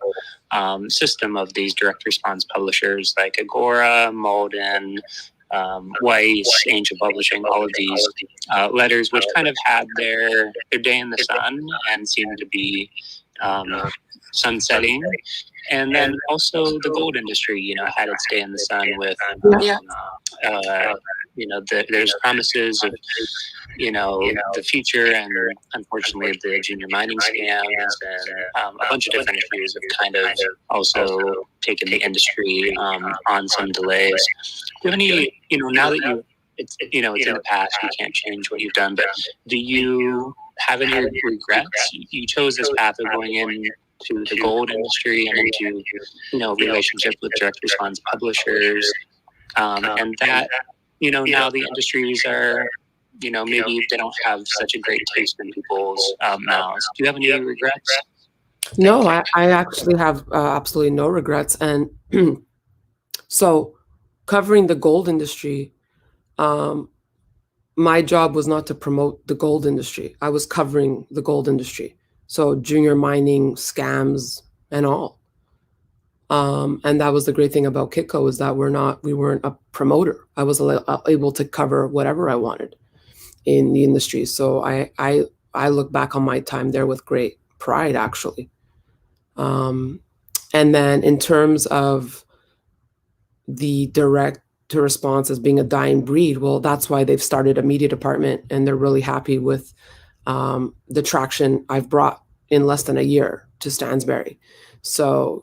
system of these direct response publishers like Agora, Malden, Weiss, Angel Publishing, all of these letters, which kind of had their day in the sun and seemed to be sunsetting. And then also the gold industry, had its day in the sun with, there's promises of, the future, and unfortunately the junior mining scams and a bunch of different issues have kind of also taken the industry on some delays. Do you have any, now that it's in the past, you can't change what you've done, but do you have any regrets? You chose this path of going into the gold industry and into, relationship with direct response publishers, and that, now the industries are, maybe they don't have such a great taste in people's mouths. Do you have any regrets? No, I actually have absolutely no regrets. And so covering the gold industry, my job was not to promote the gold industry. I was covering the gold industry. So junior mining, scams, and all. And that was the great thing about Kitco, is that we weren't a promoter. I was able to cover whatever I wanted in the industry. So I look back on my time there with great pride, actually. And then in terms of the direct to response as being a dying breed, well, that's why they've started a media department, and they're really happy with the traction I've brought in less than a year to Stansberry. So,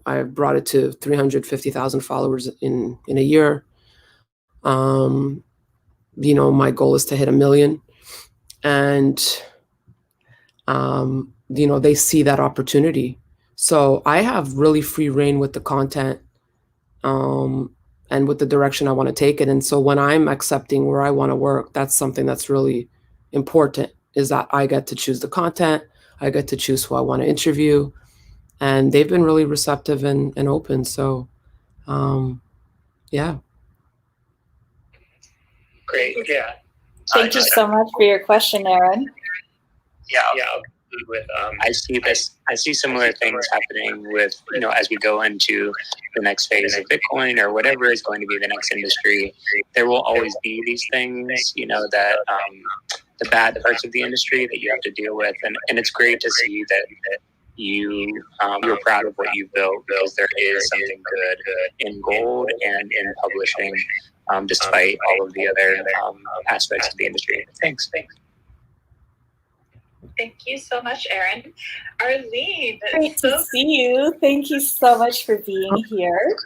I've brought it to 350,000 followers in a year. My goal is to hit 1 million, and, they see that opportunity. So I have really free reign with the content, and with the direction I want to take it. And so when I'm accepting where I want to work, that's something that's really important, is that I get to choose the content. I get to choose who I want to interview, and they've been really receptive and open. So, yeah. Great. Yeah. Thank you so much for your question, Aaron. Yeah. With I see similar things happening with, as we go into the next phase of Bitcoin or whatever is going to be the next industry. There will always be these things, that the bad parts of the industry that you have to deal with, and it's great to see that you're proud of what you've built, because there is something good in gold and in publishing, despite all of the other aspects of the industry. Thanks. Thank you so much, Aaron. Arlene. Great to see you. Thank you so much for being here.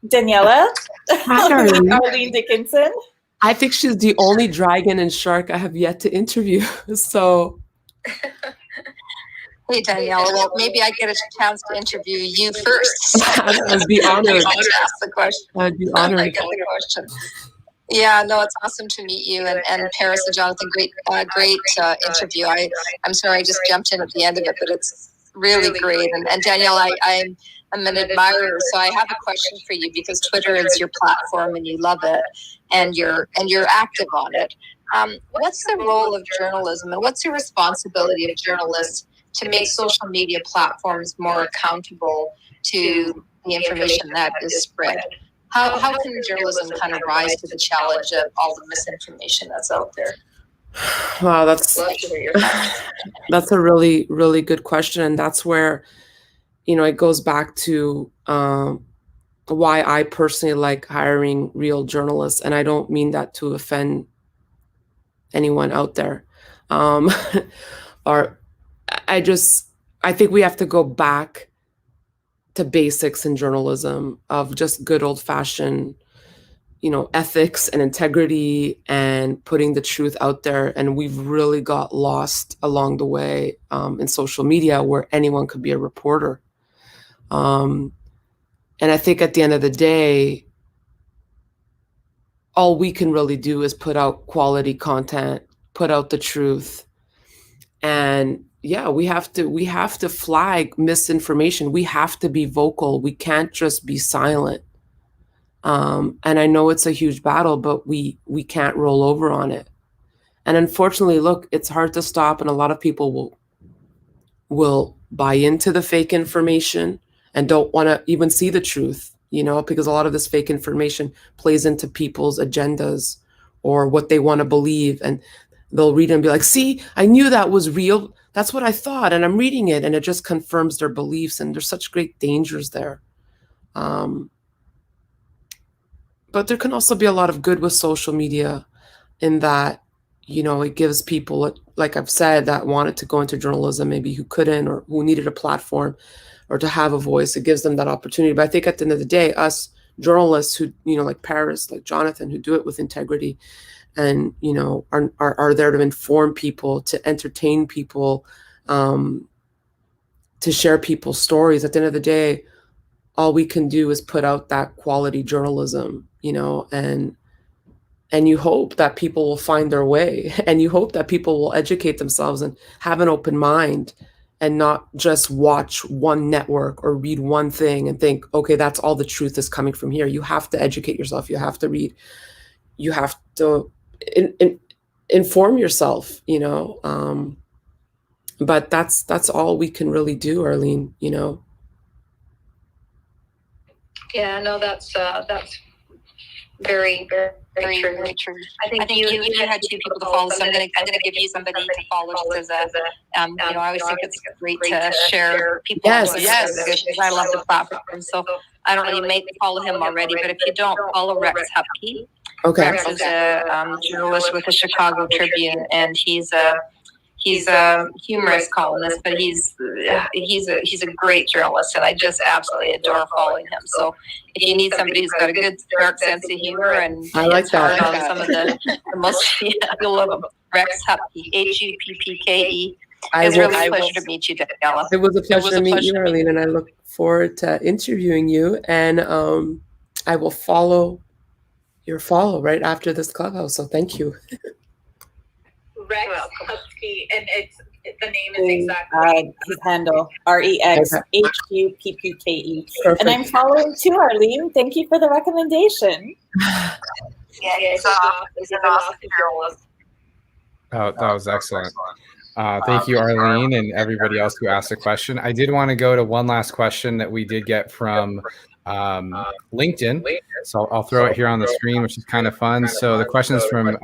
Daniela. Hi, Arlene. Arlene Dickinson. I think she's the only dragon and shark I have yet to interview. So. Hey, Daniela. Well, maybe I get a chance to interview you first. I'd be honored. Ask the question. I'd be honored. I get the question. Yeah, no, it's awesome to meet you, and Paris and Jonathan, great interview. I'm sorry I just jumped in at the end of it, but it's really great. And Danielle, I'm an admirer, so I have a question for you, because Twitter is your platform and you love it, and you're active on it. What's the role of journalism, and what's the responsibility of journalists to make social media platforms more accountable to the information that is spread? How can journalism kind of rise to the challenge of all the misinformation that's out there? Wow, that's a really, really good question. And that's where, it goes back to why I personally like hiring real journalists. And I don't mean that to offend anyone out there. Or I think we have to go back to basics in journalism of just good old-fashioned, ethics and integrity and putting the truth out there. And we've really got lost along the way in social media, where anyone could be a reporter. And I think at the end of the day, all we can really do is put out quality content, put out the truth. And yeah, we have to flag misinformation. We have to be vocal. We can't just be silent. And I know it's a huge battle, but we can't roll over on it. And unfortunately, look, it's hard to stop, and a lot of people will buy into the fake information and don't want to even see the truth, because a lot of this fake information plays into people's agendas or what they want to believe. And they'll read it and be like, see, I knew that was real. That's what I thought. And I'm reading it, and it just confirms their beliefs. And there's such great dangers there. But there can also be a lot of good with social media in that, it gives people, like I've said, that wanted to go into journalism, maybe who couldn't, or who needed a platform or to have a voice. It gives them that opportunity. But I think at the end of the day, us journalists who, like Paris, like Jonathan, who do it with integrity and, are there to inform people, to entertain people, to share people's stories. At the end of the day, all we can do is put out that quality journalism, and you hope that people will find their way, and you hope that people will educate themselves and have an open mind and not just watch one network or read one thing and think, okay, that's all the truth is coming from here. You have to educate yourself. You have to read. You have to inform yourself, but that's all we can really do, Arlene, Yeah, no, that's very, very, very true. Very true. I think you had two people to follow, so I'm gonna give you somebody to follow just as a I always think it's great to share people. Yes. Because I love the platform. So I don't know, you may follow him already, but if you don't, follow Rex Hupke. Okay. Rex is a journalist with the Chicago Tribune, and he's a humorous columnist, but he's a great journalist, and I just absolutely adore following him. So if you need somebody who's got a good dark sense of humor and I like that. On some of the most, you'll love him. Rex Hupke, Huppke. It's really a pleasure to meet you, Daniela. It was a pleasure to meet you, Arlene, and I look forward to interviewing you. And I will follow your follow right after this Clubhouse. So thank you. Rex Hupke, and the name is exactly his handle, REXHUPPKE. Perfect. And I'm following too, Arlene. Thank you for the recommendation. He's an awesome journalist. Oh, that was excellent. Thank you, Arlene, and everybody else who asked a question. I did want to go to one last question that we did get from LinkedIn. So I'll throw it here on the screen, which is kind of fun. So the question is from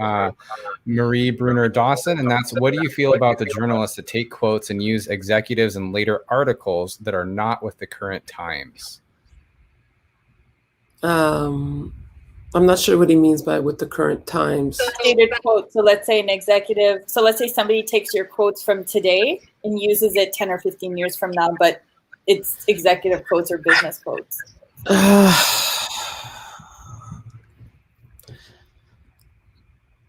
Marie Brunner Dawson, and that's, what do you feel about the journalists that take quotes and use executives in later articles that are not with the current times? I'm not sure what he means by with the current times. Stated quote. So let's say an executive. So let's say somebody takes your quotes from today and uses it 10 or 15 years from now, but it's executive quotes or business quotes.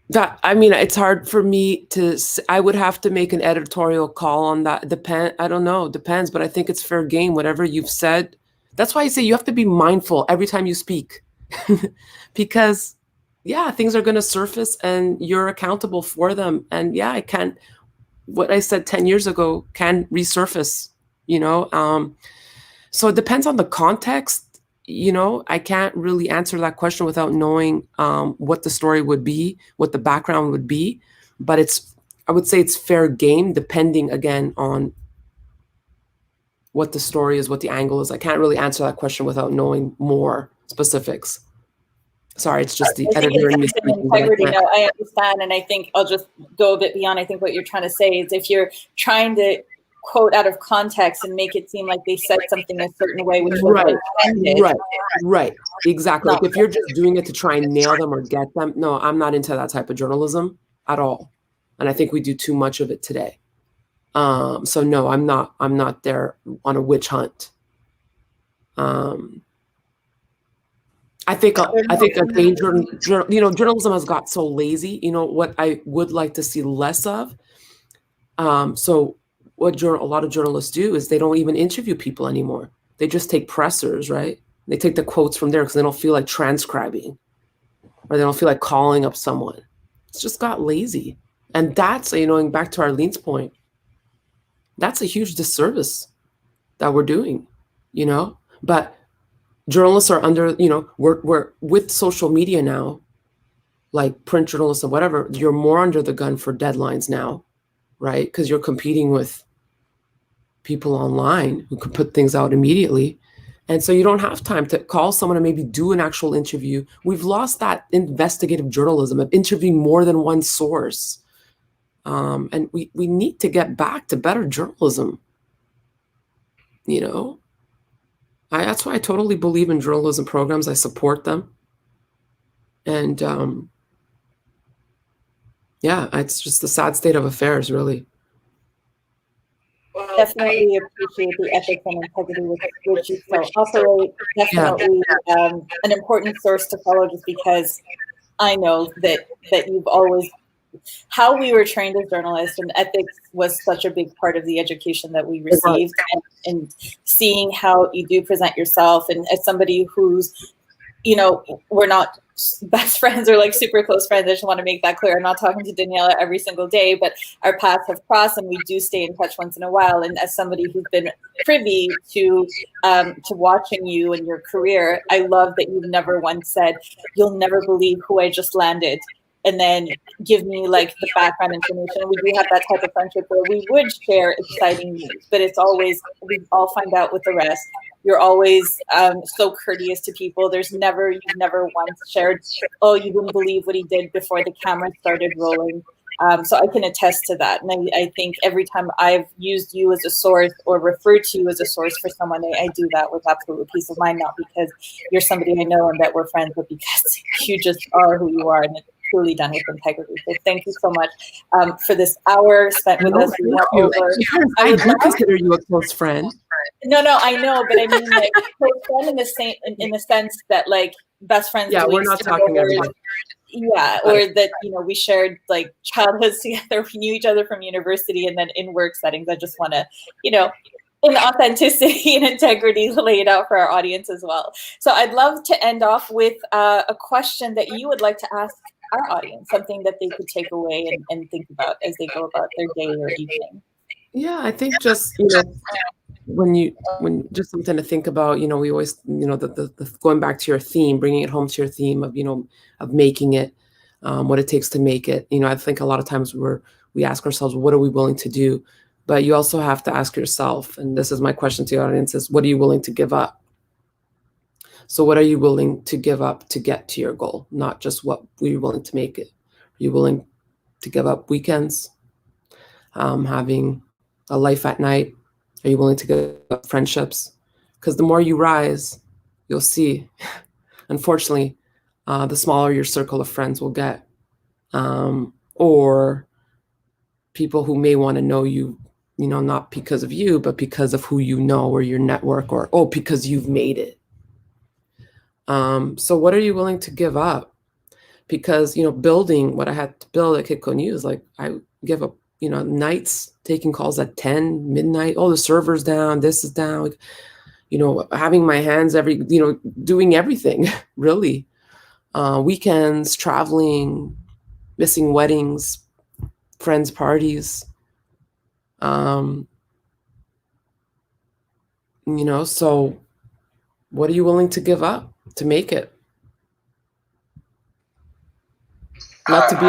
It's hard for me to. I would have to make an editorial call on that. I don't know. Depends, but I think it's fair game. Whatever you've said. That's why I say you have to be mindful every time you speak, because things are going to surface and you're accountable for them. And I can't. What I said 10 years ago can resurface. So it depends on the context. I can't really answer that question without knowing what the story would be, what the background would be. But I would say it's fair game, depending again on what the story is, what the angle is. I can't really answer that question without knowing more specifics. Sorry, it's just the editor in me speaking. Integrity. No, I understand, and I think I'll just go a bit beyond. I think what you're trying to say is, if you're trying to quote out of context and make it seem like they said something a certain way, which was right, exactly. If you're just doing it to try and nail them or get them, no, I'm not into that type of journalism at all, and I think we do too much of it today. So no, I'm not there on a witch hunt. I think a danger, journalism has got so lazy. What I would like to see less of. So what a lot of journalists do is they don't even interview people anymore. They just take pressers, right? They take the quotes from there because they don't feel like transcribing. or they don't feel like calling up someone. It's just got lazy. And that's, going back to Arlene's point, that's a huge disservice that we're doing, But journalists are under, we're with social media now, like print journalists and whatever, you're more under the gun for deadlines now, right? Because you're competing with people online who can put things out immediately. And so you don't have time to call someone and maybe do an actual interview. We've lost that investigative journalism of interviewing more than one source. And we need to get back to better journalism. That's why I totally believe in journalism programs. I support them. And it's just the sad state of affairs, really. Well, definitely appreciate the ethics and integrity with which you still operate. Definitely an important source to follow, just because I know that you've always, how we were trained as journalists, and ethics was such a big part of the education that we received, and seeing how you do present yourself, and as somebody who's, we're not best friends or like super close friends. I just want to make that clear. I'm not talking to Daniela every single day, but our paths have crossed and we do stay in touch once in a while. And as somebody who's been privy to watching you and your career, I love that you've never once said, "You'll never believe who I just landed," and then give me like the background information. We do have that type of friendship where we would share exciting news, but it's always, we all find out with the rest. You're always so courteous to people. You've never once shared, "Oh, you wouldn't believe what he did," before the camera started rolling. So I can attest to that. And I think every time I've used you as a source or referred to you as a source for someone, I do that with absolute peace of mind, not because you're somebody I know and that we're friends, but because you just are who you are, and it's truly done with integrity. So thank you so much for this hour spent with us. I do consider you a close friend. No, I know, but I mean, like, close friend in the sense that, like, best friends. Yeah, we're not talking everybody. Yeah, or that, we shared like childhoods together. We knew each other from university, and then in work settings. I just want to, in authenticity and integrity, lay it out for our audience as well. So I'd love to end off with a question that you would like to ask our audience, something that they could take away and think about as they go about their day or evening. Yeah, I think just, when just something to think about, we always, the going back to your theme, bringing it home to your theme of, of making it, what it takes to make it. I think a lot of times we ask ourselves, what are we willing to do? But you also have to ask yourself, and this is my question to the audience, is what are you willing to give up? So what are you willing to give up to get to your goal? Not just what were you willing to make it. Are you willing to give up weekends, having a life at night? Are you willing to give up friendships? Because the more you rise, you'll see, unfortunately, the smaller your circle of friends will get. Or people who may want to know you, not because of you, but because of who you know, or your network, or, because you've made it. So what are you willing to give up? Because, building what I had to build at Kitco News, like I give up, nights taking calls at 10, midnight. Oh, the server's down, this is down, having my hands doing everything really. Weekends, traveling, missing weddings, friends' parties. So what are you willing to give up to make it? Not to be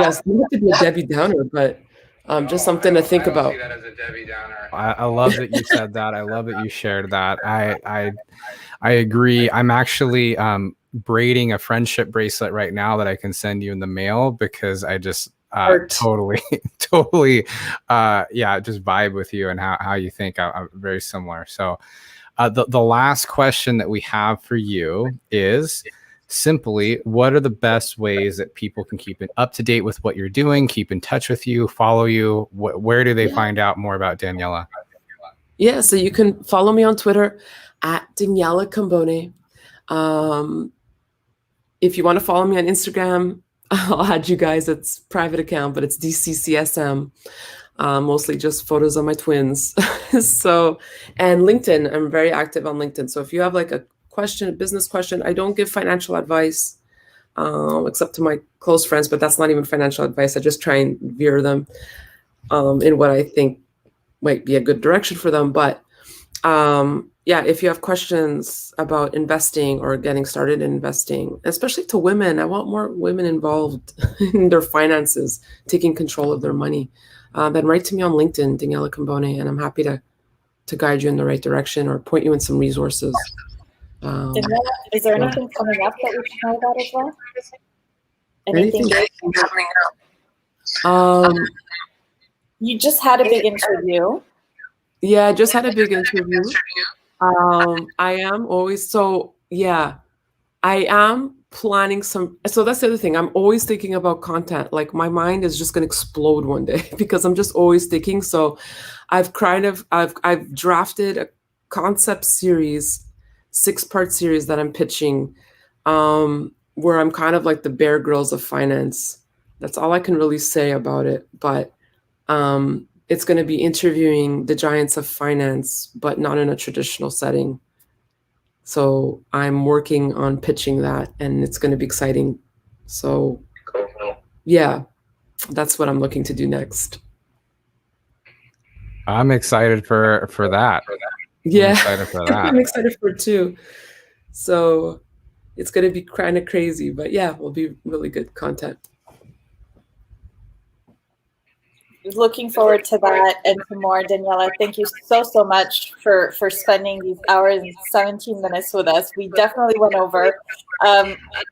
a Debbie Downer, but just something to think about. See that as a Debbie Downer. I love that you said that. I love that you shared that. I agree. I'm actually braiding a friendship bracelet right now that I can send you in the mail, because I just totally just vibe with you and how you think. I'm very similar. So the last question that we have for you is simply, what are the best ways that people can keep up to date with what you're doing, keep in touch with you, follow you? Where do they find out more about Daniela? Yeah, so you can follow me on Twitter at Daniela Cambone. If you want to follow me on Instagram, I'll add you guys. It's private account, but it's DCCSM. Mostly just photos of my twins. And LinkedIn, I'm very active on LinkedIn. So if you have like a question, a business question, I don't give financial advice. except to my close friends, but that's not even financial advice. I just try and veer them in what I think might be a good direction for them. But yeah, if you have questions about investing or getting started in investing, especially to women, I want more women involved in their finances, taking control of their money. Then write to me on LinkedIn, Daniela Cambone, and I'm happy to guide you in the right direction or point you in some resources. Daniela, is there anything coming up that we should know about as well? Anything coming up? You just had a big interview. Yeah, I just had a big interview. I am always, I am planning so that's the other thing. I'm always thinking about content. Like my mind is just going to explode one day because I'm just always thinking. So I've drafted a concept series, 6-part series that I'm pitching, where I'm kind of like the Bear Grylls of finance. That's all I can really say about it. But it's going to be interviewing the giants of finance, but not in a traditional setting. So I'm working on pitching that, and it's going to be exciting. So yeah, that's what I'm looking to do next. I'm excited for that. Yeah, I'm excited for that. I'm excited for it too. So it's going to be kind of crazy, but yeah, it will be really good content. Looking forward to that and to more. Daniela, thank you so much for spending these hours and 17 minutes with us. We definitely went over.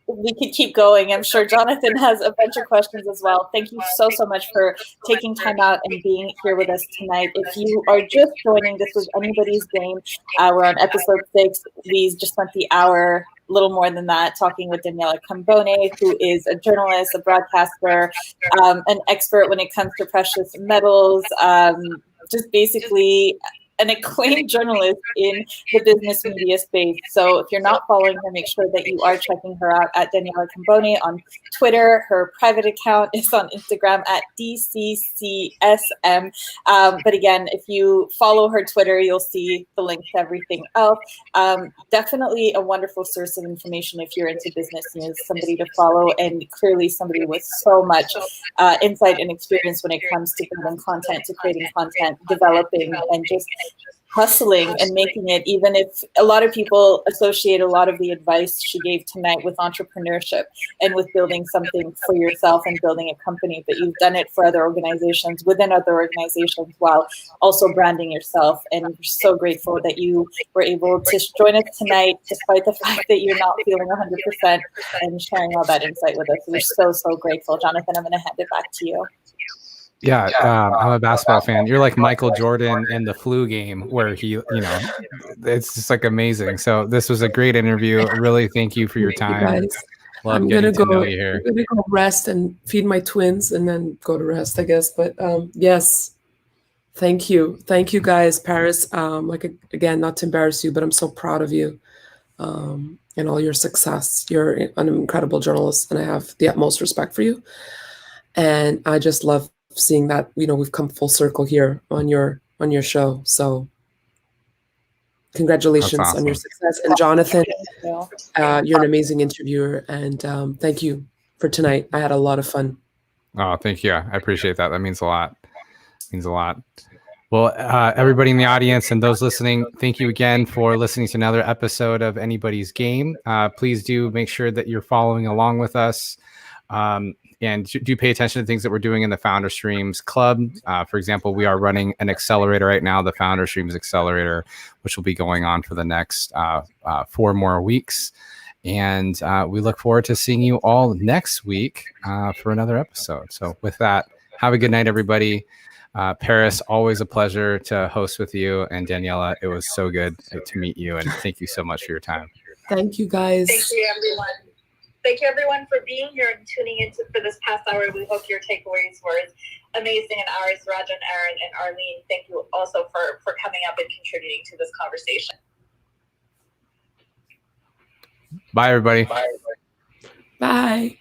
We could keep going. I'm sure Jonathan has a bunch of questions as well. Thank you so much for taking time out and being here with us tonight. If you are just joining, this was Anybody's Game. We're on episode 6. We just spent the hour, a little more than that, talking with Daniela Cambone, who is a journalist, a broadcaster, an expert when it comes to precious metals, just basically an acclaimed journalist in the business media space. So if you're not following her, make sure that you are checking her out at Daniela Cambone on Twitter. Her private account is on Instagram at DCCSM. But again, if you follow her Twitter, you'll see the link to everything else. Definitely a wonderful source of information if you're into business news, somebody to follow, and clearly somebody with so much insight and experience when it comes to building content, to creating content, developing, and just hustling and making it, even if a lot of people associate a lot of the advice she gave tonight with entrepreneurship and with building something for yourself and building a company, but you've done it for other organizations, within other organizations, while also branding yourself. And we're so grateful that you were able to join us tonight, despite the fact that you're not feeling 100%, and sharing all that insight with us. We're so grateful. Jonathan, I'm going to hand it back to you. Yeah, I'm a basketball fan. You're like Michael Jordan in the flu game where he, it's just like amazing. So this was a great interview. Really, thank you for your time. Love getting to know you here. I'm gonna go rest and feed my twins and then go to rest, I guess. But yes, thank you guys. Paris, again, not to embarrass you, but I'm so proud of you and all your success. You're an incredible journalist, and I have the utmost respect for you. And I just love seeing that, we've come full circle here on your show. So congratulations on your success. And Jonathan, you're an amazing interviewer, and thank you for tonight. I had a lot of fun. Oh, thank you. I appreciate that. That means a lot. Well, everybody in the audience and those listening, thank you again for listening to another episode of Anybody's Game. Please do make sure that you're following along with us. And do pay attention to things that we're doing in the Founder Streams Club. For example, we are running an accelerator right now, the Founder Streams Accelerator, which will be going on for the next 4 more weeks. And we look forward to seeing you all next week for another episode. So with that, have a good night, everybody. Paris, always a pleasure to host with you. And Daniela, it was so good to meet you. And thank you so much for your time. Thank you, guys. Thank you, everyone. Thank you, everyone, for being here and tuning in for this past hour. We hope your takeaways were amazing. And ours, Rajan, Aaron, and Arlene, thank you also for coming up and contributing to this conversation. Bye, everybody. Bye.